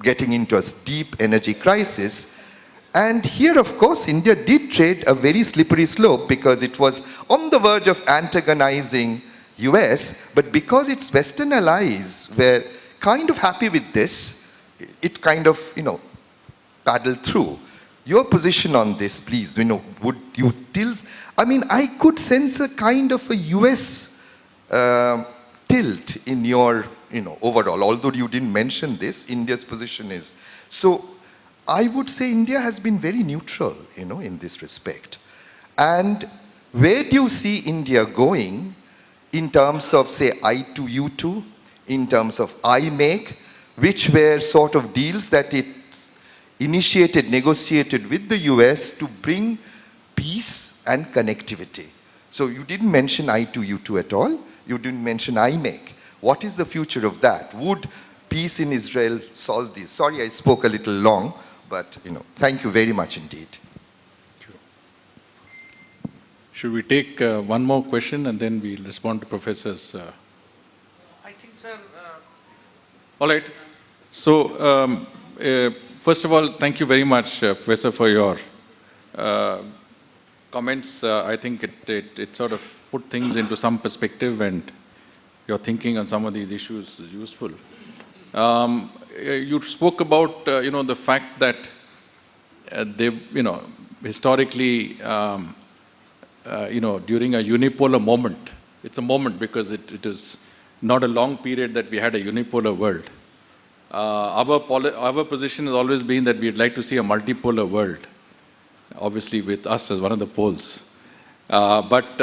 S3: getting into a deep energy crisis. And here, of course, India did tread a very slippery slope because it was on the verge of antagonizing US, but because its Western allies were kind of happy with this, it kind of, paddled through. Your position on this, please, would you I could sense a kind of a US tilt in your, overall, although you didn't mention this, India's position is. So I would say India has been very neutral, in this respect. And where do you see India going in terms of, say, I2U2, in terms of IMEC, which were sort of deals that it initiated, negotiated with the US to bring peace and connectivity. So you didn't mention I2U2 at all. You didn't mention IMEC. What is the future of that? Would peace in Israel solve this? Sorry, I spoke a little long, but thank you very much indeed.
S2: Should we take one more question and then we'll respond to Professor's?
S1: I think, sir.
S2: All right. So, first of all, thank you very much, Professor, for your comments. I think it sort of put things into some perspective, and your thinking on some of these issues is useful. You spoke about, the fact that they, historically, during a unipolar moment, it's a moment because it is not a long period that we had a unipolar world. Our position has always been that we'd like to see a multipolar world, obviously with us as one of the poles. But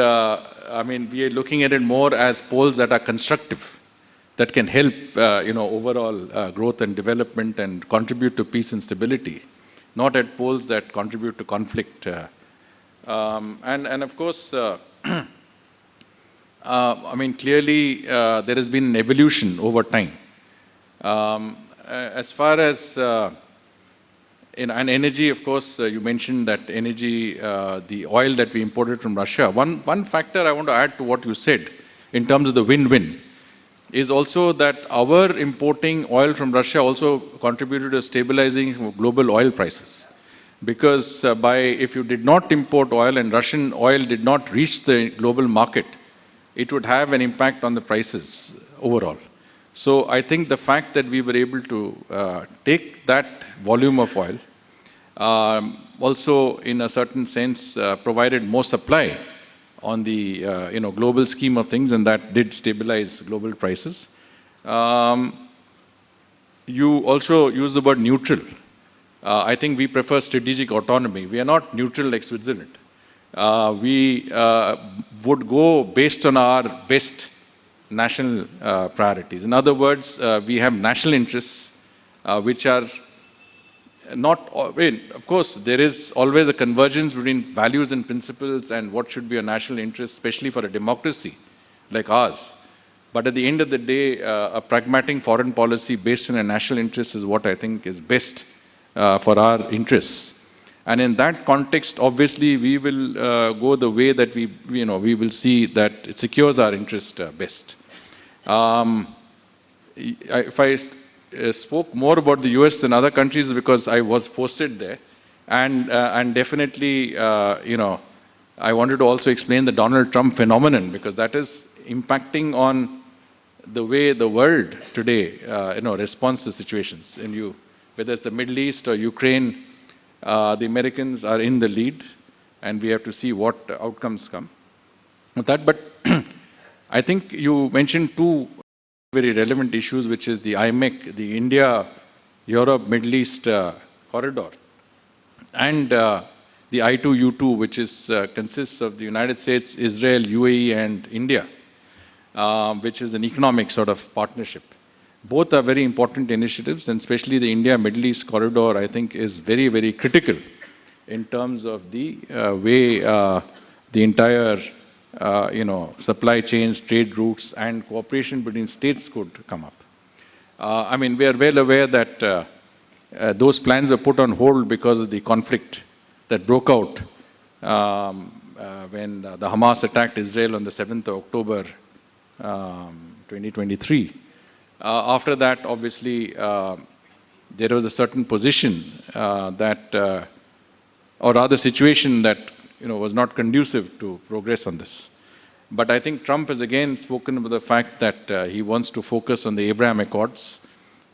S2: we are looking at it more as poles that are constructive, that can help, overall growth and development and contribute to peace and stability, not at poles that contribute to conflict. And of course, clearly there has been an evolution over time. As far as in energy, of course, you mentioned that energy, the oil that we imported from Russia. One factor I want to add to what you said in terms of the win-win is also that our importing oil from Russia also contributed to stabilizing global oil prices. Because if you did not import oil and Russian oil did not reach the global market, it would have an impact on the prices overall. So I think the fact that we were able to take that volume of oil also, in a certain sense, provided more supply on the global scheme of things, and that did stabilize global prices. You also use the word neutral. I think we prefer strategic autonomy. We are not neutral like Switzerland. We would go based on our best national priorities. In other words, we have national interests which are not, of course, there is always a convergence between values and principles and what should be a national interest, especially for a democracy like ours. But at the end of the day, a pragmatic foreign policy based on a national interest is what I think is best for our interests. And in that context, obviously, we will go the way that we will see that it secures our interest best. If I spoke more about the US than other countries because I was posted there, and definitely, I wanted to also explain the Donald Trump phenomenon because that is impacting on the way the world today, responds to situations. And whether it's the Middle East or Ukraine, the Americans are in the lead, and we have to see what outcomes come with that. But I think you mentioned two very relevant issues, which is the IMEC, the India-Europe, Middle East corridor, and the I2U2, which consists of the United States, Israel, UAE, and India, which is an economic sort of partnership. Both are very important initiatives, and especially the India-Middle East corridor, I think, is very, very critical in terms of the way the entire, supply chains, trade routes, and cooperation between states could come up. We are well aware that those plans were put on hold because of the conflict that broke out when the Hamas attacked Israel on the 7th of October, 2023. After that, obviously, there was a certain position or rather situation that was not conducive to progress on this. But I think Trump has again spoken about the fact that he wants to focus on the Abraham Accords,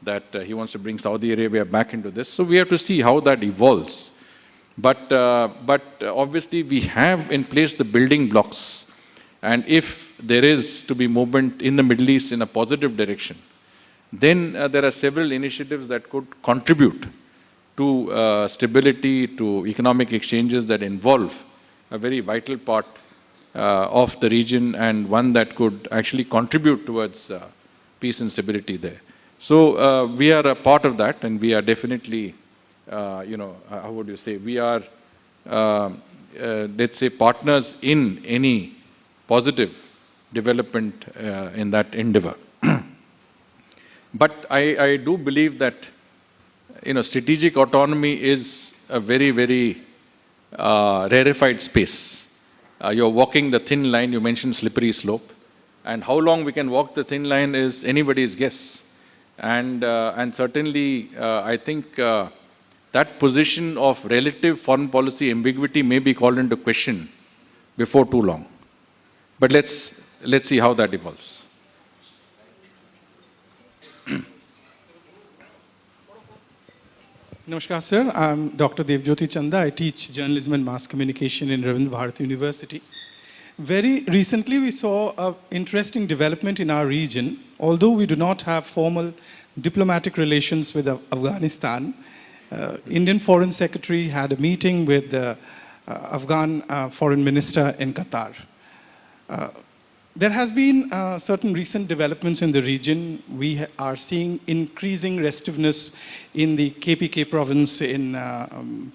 S2: that he wants to bring Saudi Arabia back into this. So we have to see how that evolves. But obviously, we have in place the building blocks. And if there is to be movement in the Middle East in a positive direction, then there are several initiatives that could contribute to stability, to economic exchanges that involve a very vital part of the region, and one that could actually contribute towards peace and stability there. So we are a part of that, and we are definitely, how would you say, we are, let's say, partners in any positive development in that endeavor. But I do believe that, strategic autonomy is a very, very rarefied space. You're walking the thin line, you mentioned slippery slope. And how long we can walk the thin line is anybody's guess. And certainly, I think that position of relative foreign policy ambiguity may be called into question before too long. But let's see how that evolves.
S4: Namaskar, sir. I'm Dr. Devjyoti Chanda. I teach journalism and mass communication in Ravindra Bharati University. Very recently, we saw an interesting development in our region. Although we do not have formal diplomatic relations with Afghanistan, Indian Foreign Secretary had a meeting with the Afghan Foreign Minister in Qatar. There has been certain recent developments in the region. We are seeing increasing restiveness in the KPK province in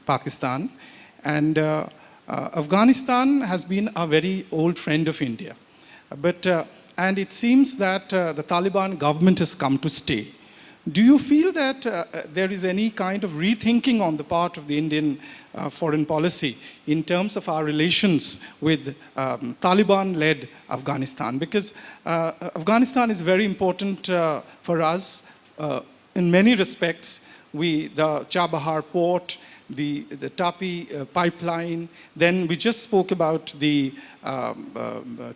S4: Pakistan. And Afghanistan has been a very old friend of India. And it seems that the Taliban government has come to stay. Do you feel that there is any kind of rethinking on the part of the Indian foreign policy in terms of our relations with Taliban-led Afghanistan? Because Afghanistan is very important for us in many respects. The Chabahar port, the Tapi pipeline, then we just spoke about the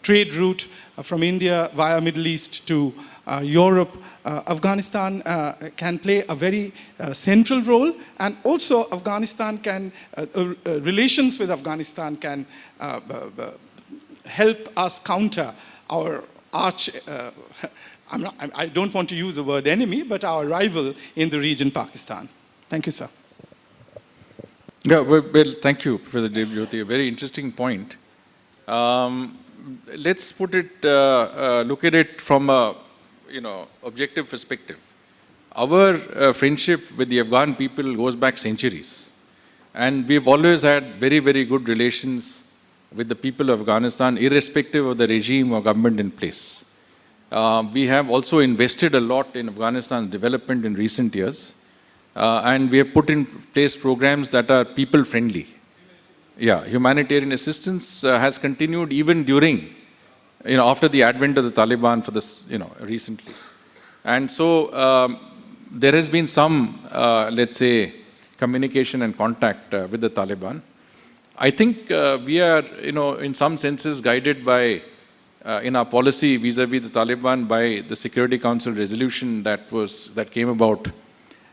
S4: trade route from India via Middle East to Europe. Afghanistan can play a very central role, and also Afghanistan can, relations with Afghanistan can help us counter our arch, I don't want to use the word enemy, but our rival in the region, Pakistan. Thank you, sir.
S2: Yeah, well, thank you, Professor Devjyoti. A very interesting point. Let's put it, look at it from a objective perspective. Our friendship with the Afghan people goes back centuries. And we've always had very, very good relations with the people of Afghanistan, irrespective of the regime or government in place. We have also invested a lot in Afghanistan's development in recent years. and we have put in place programs that are people-friendly. Yeah, humanitarian assistance has continued even during, after the advent of the Taliban for this, recently. And so there has been some, let's say, communication and contact with the Taliban. I think we are, in some senses guided by, in our policy vis-a-vis the Taliban by the Security Council resolution that came about.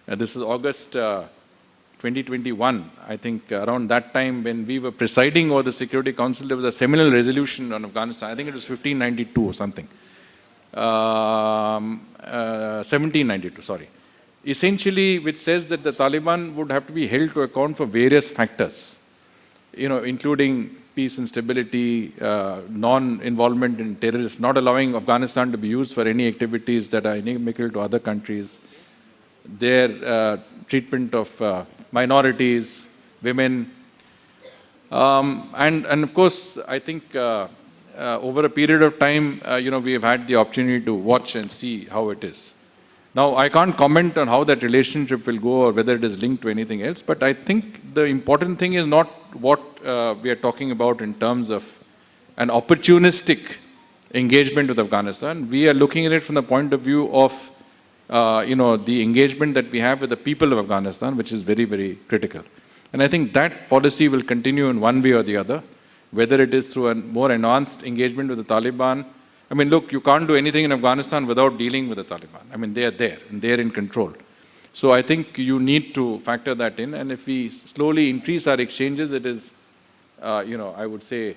S2: This was August 2021. I think around that time when we were presiding over the Security Council, there was a seminal resolution on Afghanistan. I think it was 1592 or something. 1792, sorry. Essentially, which says that the Taliban would have to be held to account for various factors, including peace and stability, non-involvement in terrorists, not allowing Afghanistan to be used for any activities that are inimical to other countries, their treatment of minorities, women, and of course, I think over a period of time, we have had the opportunity to watch and see how it is. Now, I can't comment on how that relationship will go or whether it is linked to anything else, but I think the important thing is not what we are talking about in terms of an opportunistic engagement with Afghanistan. We are looking at it from the point of view of, the engagement that we have with the people of Afghanistan, which is very, very critical. And I think that policy will continue in one way or the other, whether it is through a more enhanced engagement with the Taliban. I mean, look, you can't do anything in Afghanistan without dealing with the Taliban. I mean, they are there, and they are in control. So I think you need to factor that in, and if we slowly increase our exchanges, it is, I would say,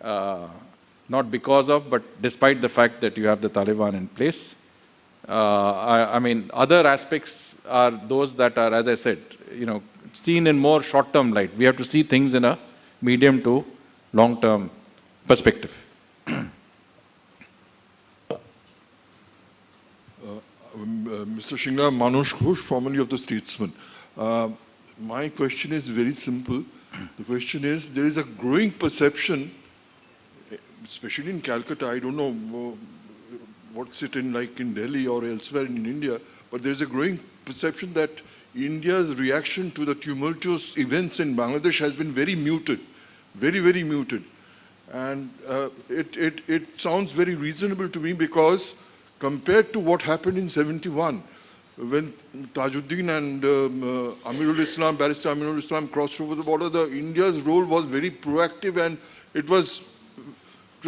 S2: not because of, but despite the fact that you have the Taliban in place. I mean, other aspects are those that are, as I said, seen in more short-term light. We have to see things in a medium to long-term perspective.
S5: Mr. Shingla, Manoj Ghosh, formerly of the Statesman. My question is very simple. The question is, there is a growing perception, especially in Calcutta, I don't know what's it in like in Delhi or elsewhere in India, but there's a growing perception that India's reaction to the tumultuous events in Bangladesh has been very muted, very, very muted. And it sounds very reasonable to me because compared to what happened in 71, when Tajuddin and Amirul Islam, Barrister Amirul Islam crossed over the border, India's role was very proactive, and it was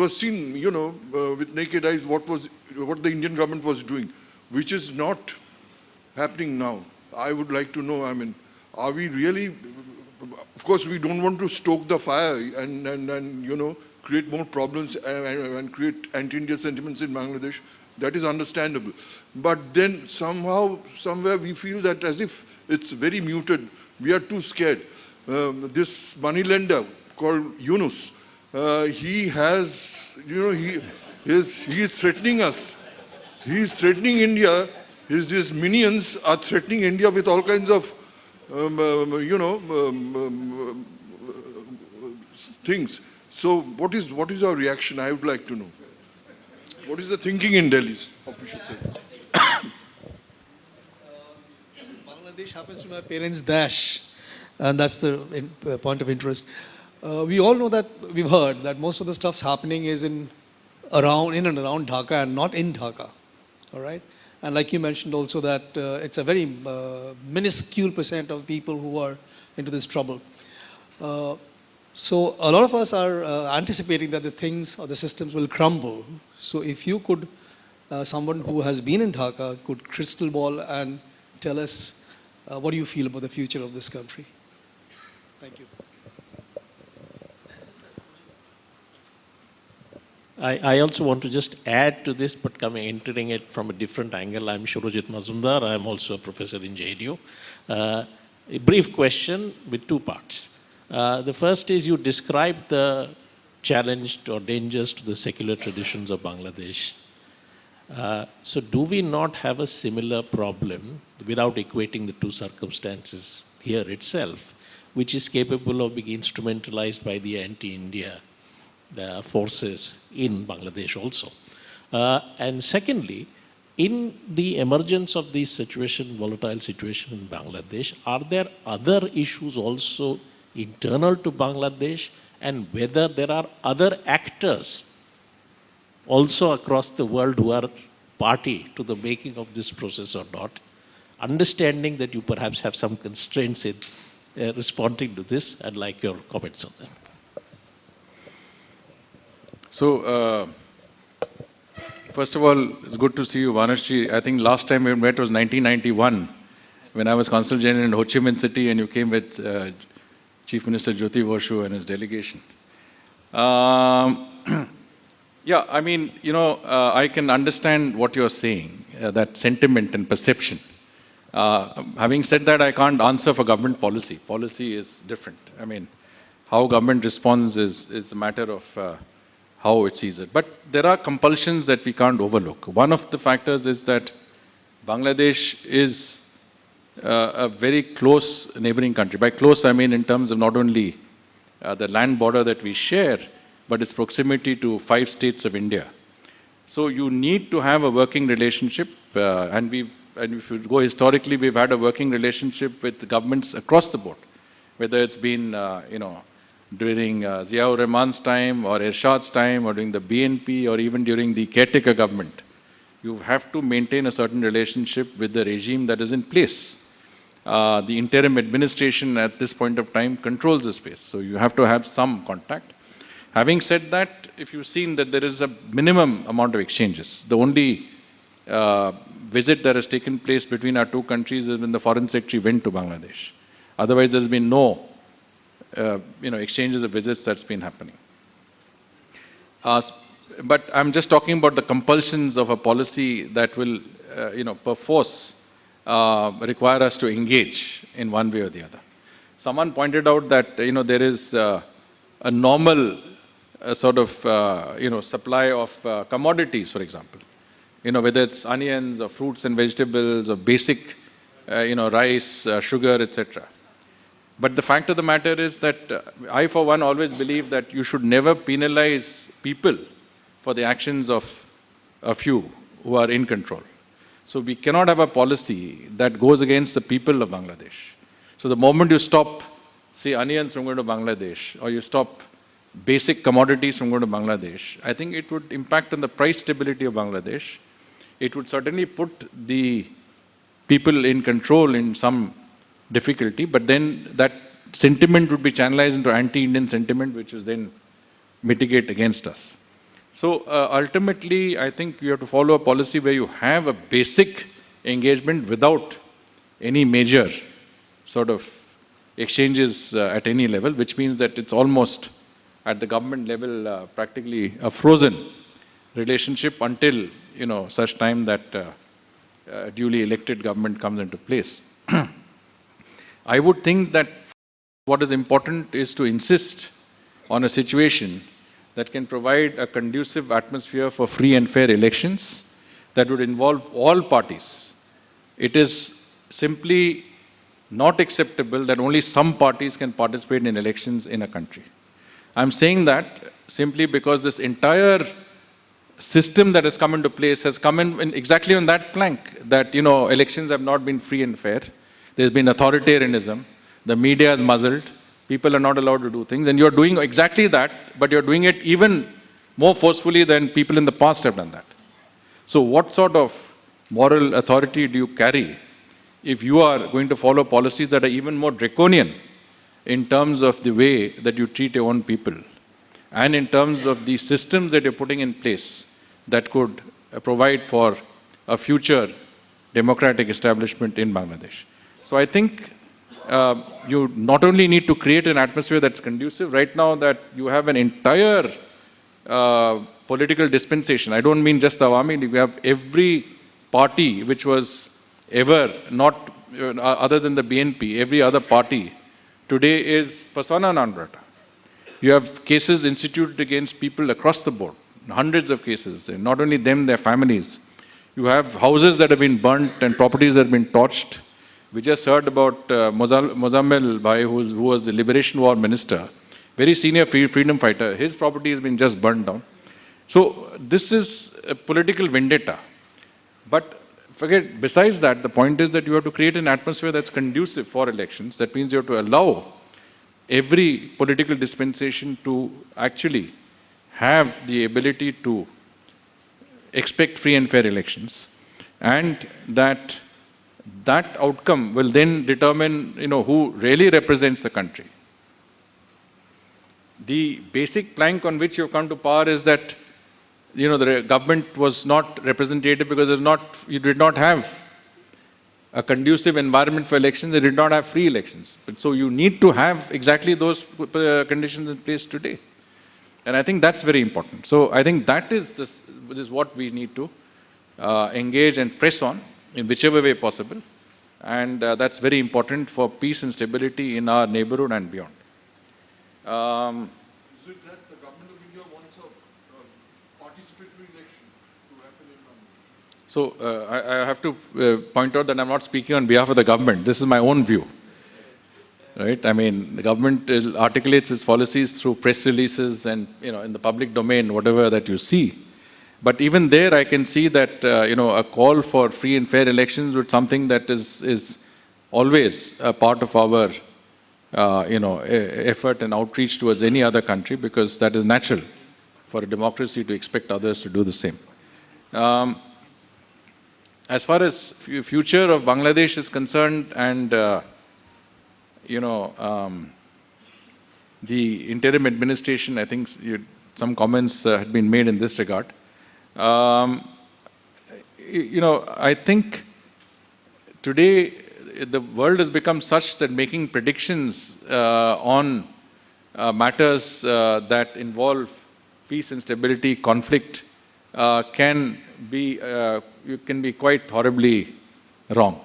S5: seen, with naked eyes what the Indian government was doing, which is not happening now. I would like to know, I mean, are we really, of course we don't want to stoke the fire and create more problems and create anti-India sentiments in Bangladesh. That is understandable. But then somehow, somewhere we feel that as if it's very muted, we are too scared. This moneylender called Yunus, he has, he is threatening us. He is threatening India. His minions are threatening India with all kinds of, things. So what is our reaction? I would like to know. What is the thinking in Delhi's official sense?
S6: Bangladesh happens to be my parents' dash, and that's the point of interest. We all know that, we've heard that most of the stuff's happening is in and around Dhaka and not in Dhaka, all right? And like you mentioned also that it's a very minuscule percent of people who are into this trouble. So a lot of us are anticipating that the things or the systems will crumble. So if you could, someone who has been in Dhaka, could crystal ball and tell us what do you feel about the future of this country? Thank you.
S7: I also want to just add to this, but entering it from a different angle. I'm Shurojit Mazumdar. I'm also a professor in JNU. A brief question with two parts. The first is you described the challenge or dangers to the secular traditions of Bangladesh. So do we not have a similar problem without equating the two circumstances here itself, which is capable of being instrumentalized by the anti-India forces in Bangladesh also? And secondly, In the emergence of this situation, volatile situation in Bangladesh, are there other issues also internal to Bangladesh, and whether there are other actors also across the world who are party to the making of this process or not? Understanding that you perhaps have some constraints in responding to this, I'd like your comments on that.
S2: So, first of all, it's good to see you, Vanashji. I think last time we met was 1991, when I was Consul General in Ho Chi Minh City, and you came with Chief Minister Jyoti Basu and his delegation. Yeah, I mean, you know, I can understand what you're saying, that sentiment and perception. Having said that, I can't answer for government policy. Policy is different. I mean, how government responds is a matter of how it sees it. But there are compulsions that we can't overlook. One of the factors is that Bangladesh is a very close neighboring country. By close, I mean in terms of not only the land border that we share, but its proximity to 5 states of India. So you need to have a working relationship, and if you go historically, we've had a working relationship with the governments across the board, whether it's been, you know, during Ziaur Rahman's time or Ershad's time or during the BNP or even during the caretaker government. You have to maintain a certain relationship with the regime that is in place. The interim administration at this point of time controls the space, so you have to have some contact. Having said that, if you've seen that there is a minimum amount of exchanges, the only visit that has taken place between our two countries is when the Foreign Secretary went to Bangladesh. Otherwise, there's been no exchanges of visits that's been happening. But I'm just talking about the compulsions of a policy that will, perforce require us to engage in one way or the other. Someone pointed out that, there is a normal supply of commodities, for example. Whether it's onions or fruits and vegetables or basic, rice, sugar, etc. But the fact of the matter is that I, for one, always believe that you should never penalize people for the actions of a few who are in control. So we cannot have a policy that goes against the people of Bangladesh. So the moment you stop, say, onions from going to Bangladesh, or you stop basic commodities from going to Bangladesh, I think it would impact on the price stability of Bangladesh. It would certainly put the people in control in some difficulty, but then that sentiment would be channelized into anti-Indian sentiment, which is then mitigate against us. So ultimately, I think you have to follow a policy where you have a basic engagement without any major sort of exchanges at any level, which means that it's almost at the government level practically a frozen relationship until such time that a duly elected government comes into place. I would think that what is important is to insist on a situation that can provide a conducive atmosphere for free and fair elections that would involve all parties. It is simply not acceptable that only some parties can participate in elections in a country. I'm saying that simply because this entire system that has come into place has come in exactly on that plank, that elections have not been free and fair. There's been authoritarianism, the media is muzzled, people are not allowed to do things, and you're doing exactly that, but you're doing it even more forcefully than people in the past have done that. So what sort of moral authority do you carry if you are going to follow policies that are even more draconian in terms of the way that you treat your own people and in terms of the systems that you're putting in place that could provide for a future democratic establishment in Bangladesh? So I think you not only need to create an atmosphere that's conducive, right now that you have an entire political dispensation. I don't mean just the Awami League. We have every party which was ever not, other than the BNP, every other party today is persona non grata. You have cases instituted against people across the board, hundreds of cases, not only them, their families. You have houses that have been burnt and properties that have been torched. We just heard about Mozammel Bhai, who was the Liberation War Minister, very senior freedom fighter. His property has been just burned down. So this is a political vendetta. But besides that, the point is that you have to create an atmosphere that's conducive for elections. That means you have to allow every political dispensation to actually have the ability to expect free and fair elections, and that outcome will then determine, who really represents the country. The basic plank on which you have come to power is that, the government was not representative because you did not have a conducive environment for elections. They did not have free elections. But so you need to have exactly those conditions in place today. And I think that's very important. So I think that is what we need to engage and press on in whichever way possible. And that's very important for peace and stability in our neighborhood and beyond.
S5: Is it that the government of India wants a participatory election to happen in Bangladesh?
S2: So I have to point out that I'm not speaking on behalf of the government. This is my own view. Right? I mean, the government articulates its policies through press releases and, in the public domain, whatever that you see. But even there, I can see that, a call for free and fair elections with something that is always a part of our, effort and outreach towards any other country, because that is natural for a democracy to expect others to do the same. As far as future of Bangladesh is concerned, and the interim administration, I think some comments had been made in this regard. I think today the world has become such that making predictions on matters that involve peace and stability, conflict, can be quite horribly wrong.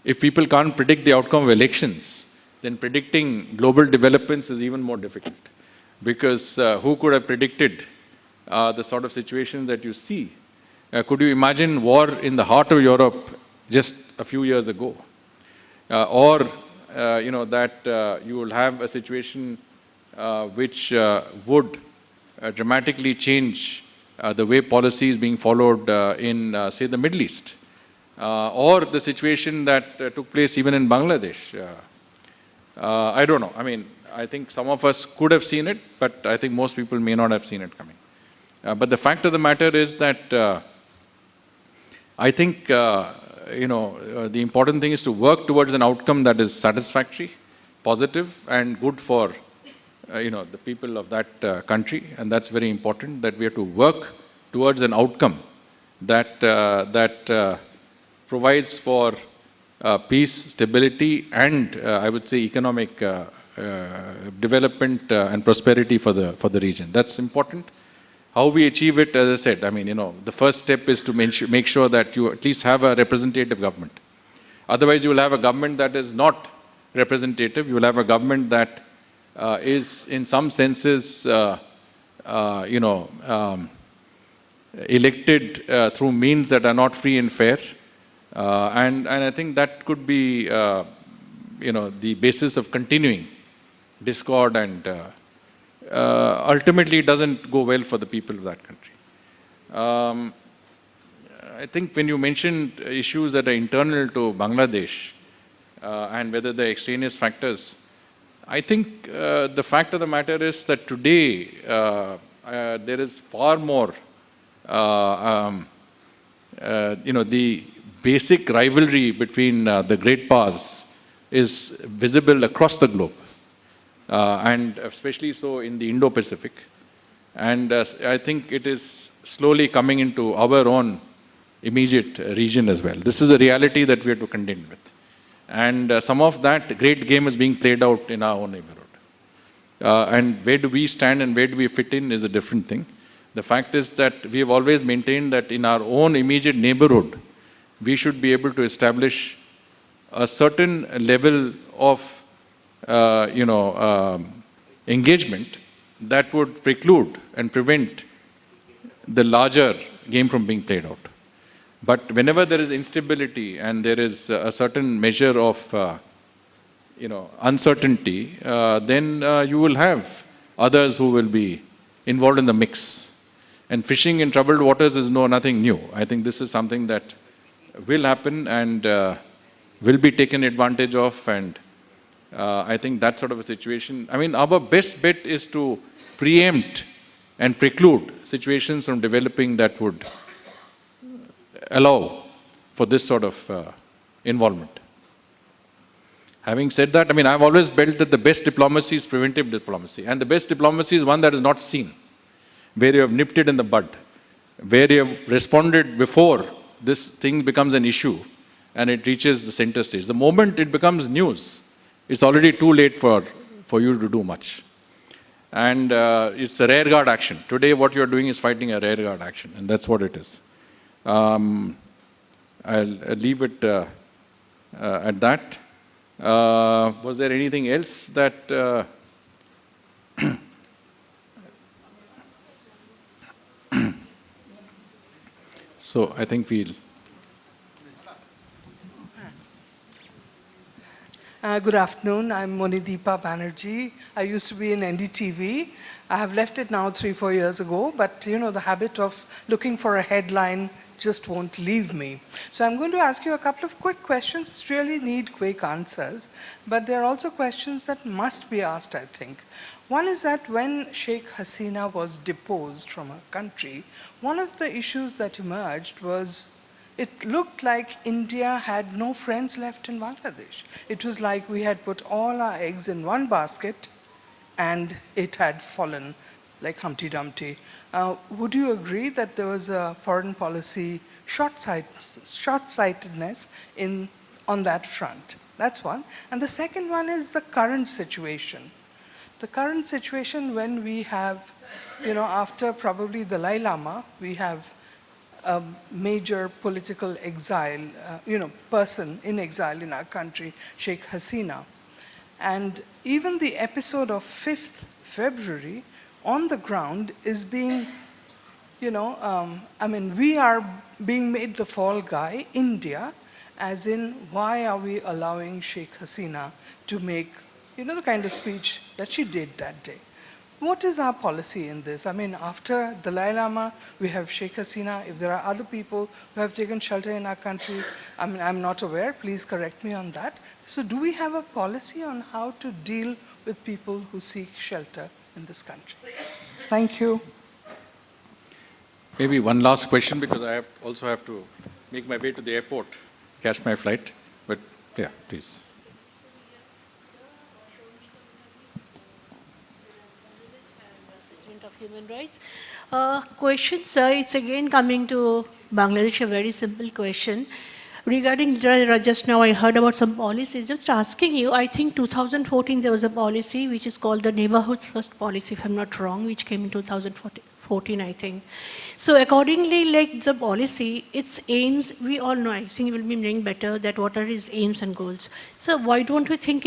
S2: If people can't predict the outcome of elections, then predicting global developments is even more difficult. Because who could have predicted the sort of situation that you see? Could you imagine war in the heart of Europe just a few years ago? That you will have a situation which would dramatically change the way policy is being followed in, say, the Middle East. Or the situation that took place even in Bangladesh. I don't know. I mean, I think some of us could have seen it, but I think most people may not have seen it coming. But the fact of the matter is that I think, the important thing is to work towards an outcome that is satisfactory, positive, and good for, the people of that country. And that's very important, that we have to work towards an outcome that provides for peace, stability, and I would say economic development and prosperity for the region. That's important. How we achieve it, as I said, I mean, the first step is to make sure that you at least have a representative government. Otherwise, you will have a government that is not representative. You will have a government that is, in some senses, elected through means that are not free and fair. And I think that could be, the basis of continuing discord, and ultimately it doesn't go well for the people of that country. I think when you mentioned issues that are internal to Bangladesh and whether they're extraneous factors, I think the fact of the matter is that today there is far more, the basic rivalry between the great powers is visible across the globe, and especially so in the Indo-Pacific. And I think it is slowly coming into our own immediate region as well. This is a reality that we have to contend with. And some of that great game is being played out in our own neighborhood. And where do we stand and where do we fit in is a different thing. The fact is that we have always maintained that in our own immediate neighborhood, we should be able to establish a certain level of, engagement that would preclude and prevent the larger game from being played out. But whenever there is instability and there is a certain measure of, uncertainty, then you will have others who will be involved in the mix. And fishing in troubled waters is nothing new. I think this is something that will happen and will be taken advantage of, and I think that sort of a situation. I mean, our best bet is to preempt and preclude situations from developing that would allow for this sort of involvement. Having said that, I mean, I've always felt that the best diplomacy is preventive diplomacy, and the best diplomacy is one that is not seen, where you have nipped it in the bud, where you have responded before this thing becomes an issue and it reaches the center stage. The moment it becomes news, it's already too late for you to do much. And it's a rearguard action. Today, what you're doing is fighting a rearguard action, and that's what it is. I'll leave it at that. Was there anything else that... So I think we'll...
S8: Good afternoon. I'm Monideepa Banerjee. I used to be in NDTV. I have left it now 3-4 years ago, but you know, the habit of looking for a headline just won't leave me. So I'm going to ask you a couple of quick questions which really need quick answers, but there are also questions that must be asked, I think. One is that when Sheikh Hasina was deposed from her country, one of the issues that emerged was it looked like India had no friends left in Bangladesh. It was like we had put all our eggs in one basket and it had fallen like Humpty Dumpty. Would you agree that there was a foreign policy short-sightedness on that front? That's one. And the second one is the current situation. The current situation when we have, you know, after probably the Dalai Lama, we have a major political exile, person in exile in our country, Sheikh Hasina. And even the episode of 5th February on the ground is being, we are being made the fall guy, India, as in why are we allowing Sheikh Hasina to make, the kind of speech that she did that day. What is our policy in this? I mean, after Dalai Lama, we have Sheikh Hasina. If there are other people who have taken shelter in our country, I mean, I'm not aware. Please correct me on that. So do we have a policy on how to deal with people who seek shelter in this country? Thank you.
S2: Maybe one last question, because I also have to make my way to the airport, catch my flight. But yeah, please.
S9: Of Human Rights. Question, sir, it's again coming to Bangladesh, a very simple question. Regarding, just now I heard about some policies, just asking you, I think 2014 there was a policy which is called the Neighborhoods First policy, if I'm not wrong, which came in 2014, I think. So accordingly, like the policy, its aims, we all know, I think you will be knowing better that what are its aims and goals. So why don't we think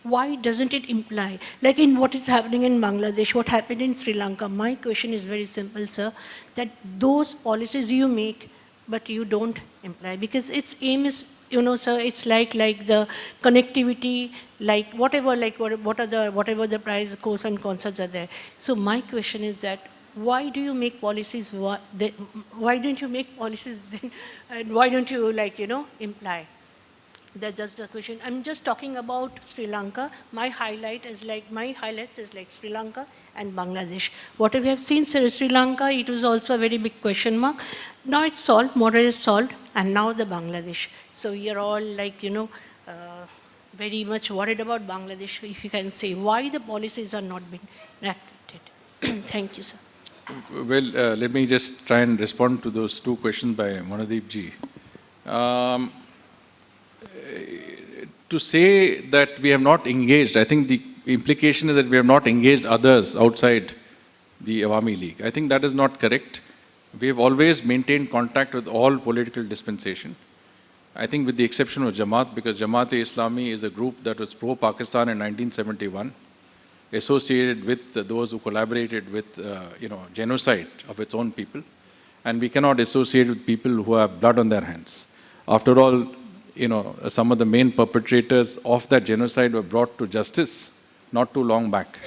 S9: why doesn't it imply, like in what is happening in Bangladesh, what happened in Sri Lanka? My question is very simple, sir, that those policies you make, but you don't imply, because its aim is, sir, it's like the connectivity, like whatever the price, pros and cons are there. So my question is that why do you make policies? Why don't you make policies then? And why don't you imply? That's just a question. I'm just talking about Sri Lanka. My highlights is like Sri Lanka and Bangladesh. What we have seen Sri Lanka, it was also a very big question mark. Now it's solved, more or less solved, and now the Bangladesh. So we are all very much worried about Bangladesh, if you can say. Why the policies are not being enacted? Thank you, sir.
S2: Well, let me just try and respond to those two questions by Monideep ji. To say that we have not engaged, I think the implication is that we have not engaged others outside the Awami League. I think that is not correct. We have always maintained contact with all political dispensation. I think with the exception of Jamaat, because Jamaat-e-Islami is a group that was pro-Pakistan in 1971, associated with those who collaborated with, genocide of its own people. And we cannot associate with people who have blood on their hands. After all, some of the main perpetrators of that genocide were brought to justice not too long back.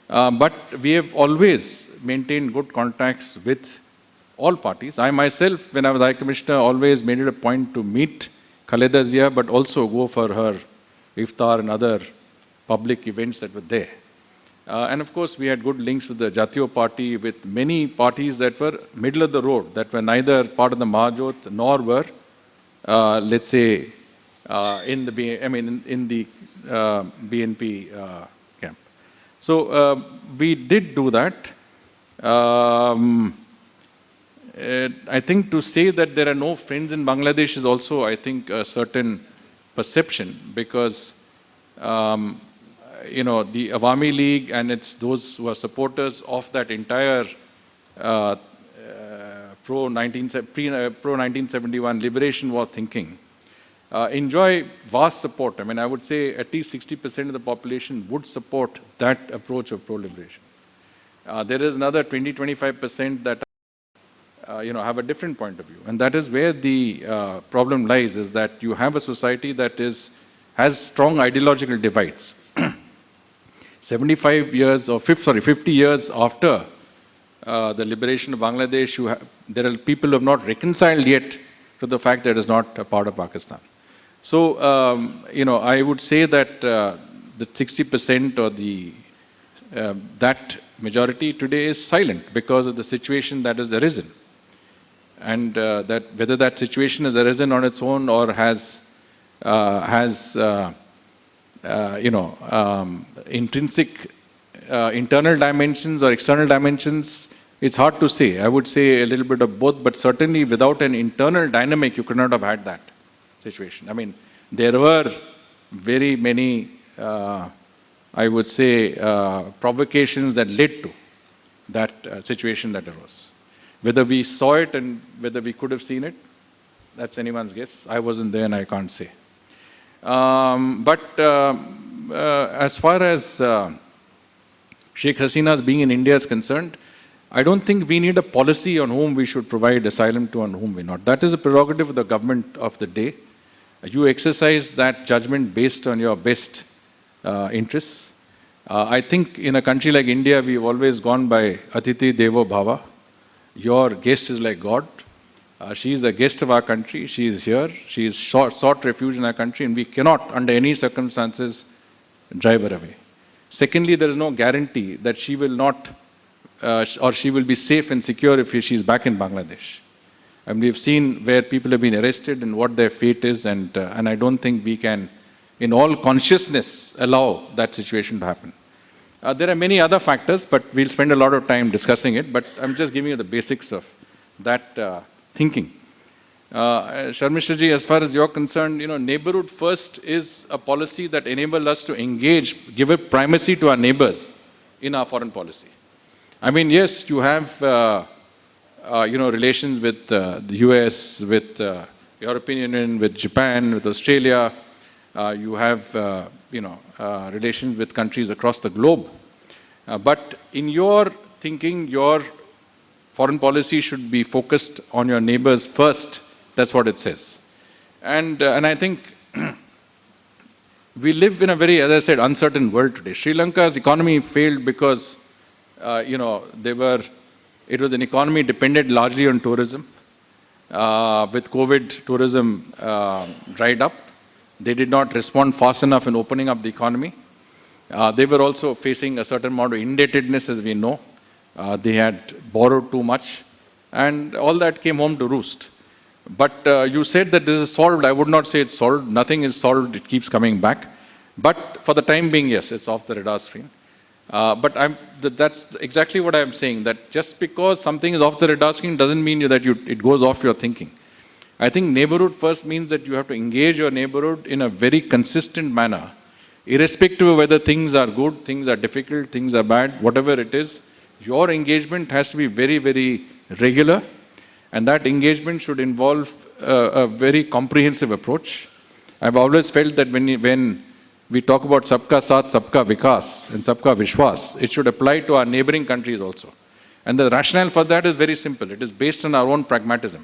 S2: But we have always maintained good contacts with all parties. I myself, when I was High Commissioner, always made it a point to meet Khaleda Zia, but also go for her iftar and other public events that were there. And of course, we had good links with the Jatiyo Party, with many parties that were middle of the road, that were neither part of the Mahajot nor were, let's say, in the BNP camp. So we did do that. I think to say that there are no friends in Bangladesh is also, I think, a certain perception, because you know, the Awami League and it's those who are supporters of that entire pro-1971 liberation war thinking enjoy vast support. I mean, I would say at least 60% of the population would support that approach of pro-liberation. There is another 20-25% that you know, have a different point of view, and that is where the problem lies, is that you have a society that has strong ideological divides. 75 years or 50 years after the liberation of Bangladesh, there are people who have not reconciled yet to the fact that it is not a part of Pakistan. So, you know, I would say that the 60% or that majority today is silent because of the situation that has arisen. And that whether that situation has arisen on its own or has you know, intrinsic internal dimensions or external dimensions, it's hard to say. I would say a little bit of both, but certainly without an internal dynamic, you could not have had that situation. I mean, there were very many, I would say, provocations that led to that situation that arose. Whether we saw it and whether we could have seen it, that's anyone's guess. I wasn't there and I can't say. As far as Sheikh Hasina's being in India is concerned, I don't think we need a policy on whom we should provide asylum to and whom we not. That is a prerogative of the government of the day. You exercise that judgment based on your best interests. I think in a country like India, we've always gone by Atiti Devo Bhava. Your guest is like God. She is the guest of our country. She is here. She is sought refuge in our country, and we cannot, under any circumstances, drive her away. Secondly, there is no guarantee that she will not, or she will be safe and secure if she is back in Bangladesh. And we've seen where people have been arrested and what their fate is, and I don't think we can, in all consciousness, allow that situation to happen. There are many other factors, but we'll spend a lot of time discussing it, but I'm just giving you the basics of that thinking. Sharmishra ji, as far as you're concerned, you know, neighborhood first is a policy that enables us to engage, give a primacy to our neighbors in our foreign policy. I mean, yes, you have, you know, relations with the US, with European Union, with Japan, with Australia. You have, you know, relations with countries across the globe. But in your thinking, your foreign policy should be focused on your neighbors first. That's what it says. And I think we live in a very, as I said, uncertain world today. Sri Lanka's economy failed because, you know, it was an economy dependent largely on tourism. With COVID, tourism dried up. They did not respond fast enough in opening up the economy. They were also facing a certain amount of indebtedness, as we know. They had borrowed too much, and all that came home to roost. But you said that this is solved. I would not say it's solved. Nothing is solved. It keeps coming back. But for the time being, yes, it's off the radar screen. But that's exactly what I'm saying, that just because something is off the radar screen doesn't mean that it goes off your thinking. I think neighborhood first means that you have to engage your neighborhood in a very consistent manner, irrespective of whether things are good, things are difficult, things are bad, whatever it is. Your engagement has to be very, very regular, and that engagement should involve a very comprehensive approach. I've always felt that when we talk about Sabka Saath, Sabka Vikas and Sabka Vishwas, it should apply to our neighboring countries also. And the rationale for that is very simple. It is based on our own pragmatism.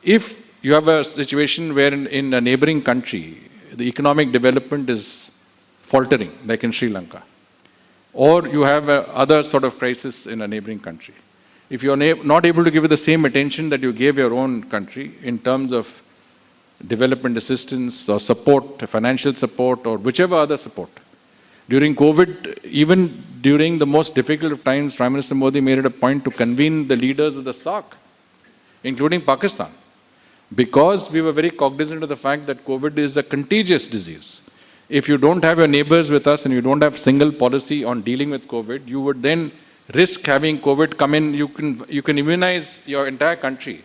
S2: If you have a situation where in a neighboring country, the economic development is faltering, like in Sri Lanka, or you have other sort of crisis in a neighboring country. If you're not able to give it the same attention that you gave your own country in terms of development assistance or support, financial support, or whichever other support. During COVID, even during the most difficult of times, Prime Minister Modi made it a point to convene the leaders of the SAARC, including Pakistan, because we were very cognizant of the fact that COVID is a contagious disease. If you don't have your neighbors with us and you don't have single policy on dealing with COVID, you would then risk having COVID come in. You can immunize your entire country,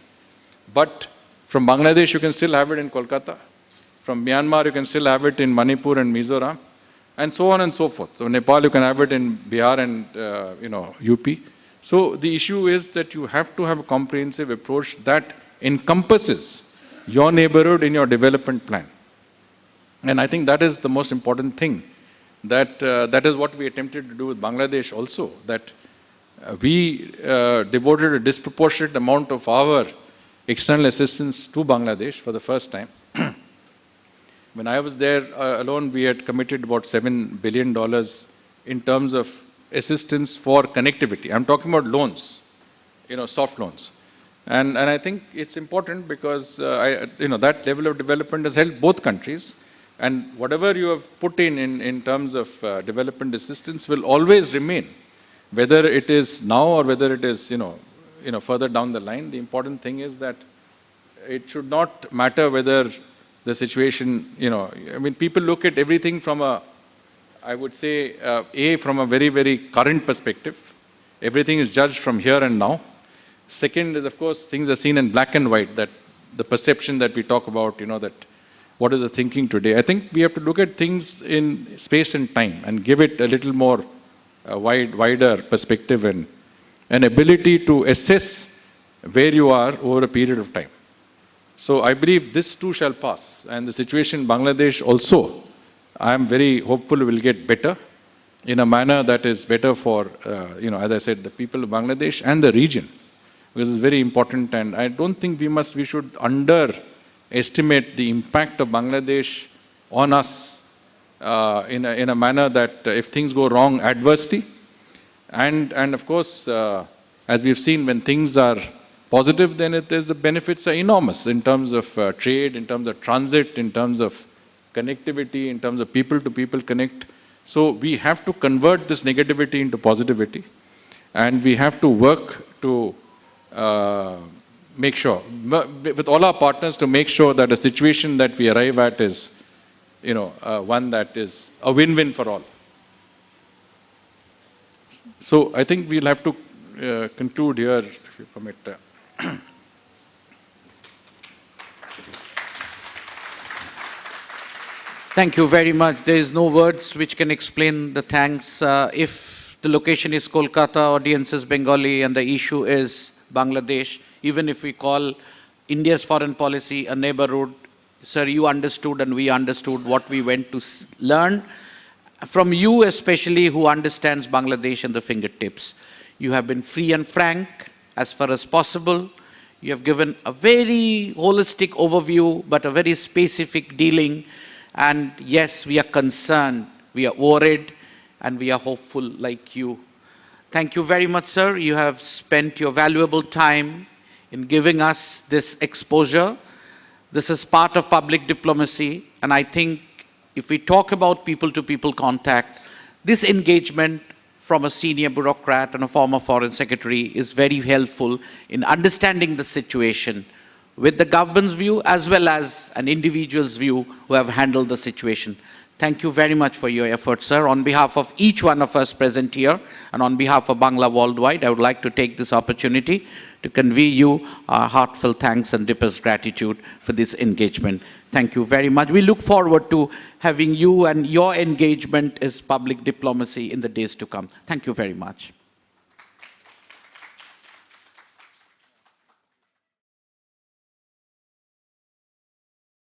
S2: but from Bangladesh you can still have it in Kolkata. From Myanmar you can still have it in Manipur and Mizoram, and so on and so forth. So Nepal you can have it in Bihar and UP. So the issue is that you have to have a comprehensive approach that encompasses your neighborhood in your development plan. And I think that is the most important thing. That is what we attempted to do with Bangladesh also, that we devoted a disproportionate amount of our external assistance to Bangladesh for the first time. When I was there alone, we had committed about $7 billion in terms of assistance for connectivity. I'm talking about loans, soft loans. And I think it's important because that level of development has helped both countries. And whatever you have put in terms of development assistance will always remain, whether it is now or whether it is further down the line. The important thing is that it should not matter whether the situation, people look at everything from I would say, from a very, very current perspective. Everything is judged from here and now. Second is, of course, things are seen in black and white, that the perception that we talk about, that what is the thinking today. I think we have to look at things in space and time and give it a little more wider perspective and an ability to assess where you are over a period of time. So I believe this too shall pass, and the situation in Bangladesh also, I am very hopeful will get better in a manner that is better for, as I said, the people of Bangladesh and the region, because it's very important. And I don't think we should underestimate the impact of Bangladesh on us in a manner that if things go wrong adversely, and of course, as we've seen, when things are positive, then the benefits are enormous in terms of trade, in terms of transit, in terms of connectivity, in terms of people-to-people connect. So we have to convert this negativity into positivity, and we have to work to make sure, with all our partners, to make sure that the situation that we arrive at is, one that is a win-win for all. So I think we'll have to conclude here, if you permit.
S1: Thank you very much. There is no words which can explain the thanks. If the location is Kolkata, audience is Bengali, and the issue is Bangladesh, even if we call India's foreign policy a neighborhood, sir, you understood and we understood what we went to learn from you, especially who understands Bangladesh and the fingertips. You have been free and frank as far as possible. You have given a very holistic overview, but a very specific dealing. And yes, we are concerned, we are worried, and we are hopeful like you. Thank you very much, sir. You have spent your valuable time in giving us this exposure. This is part of public diplomacy, and I think if we talk about people-to-people contact, this engagement from a senior bureaucrat and a former foreign secretary is very helpful in understanding the situation with the government's view as well as an individual's view who have handled the situation. Thank you very much for your efforts, sir. On behalf of each one of us present here and on behalf of Bangla Worldwide, I would like to take this opportunity to convey you our heartfelt thanks and deepest gratitude for this engagement. Thank you very much. We look forward to having you and your engagement as public diplomacy in the days to come. Thank you very much.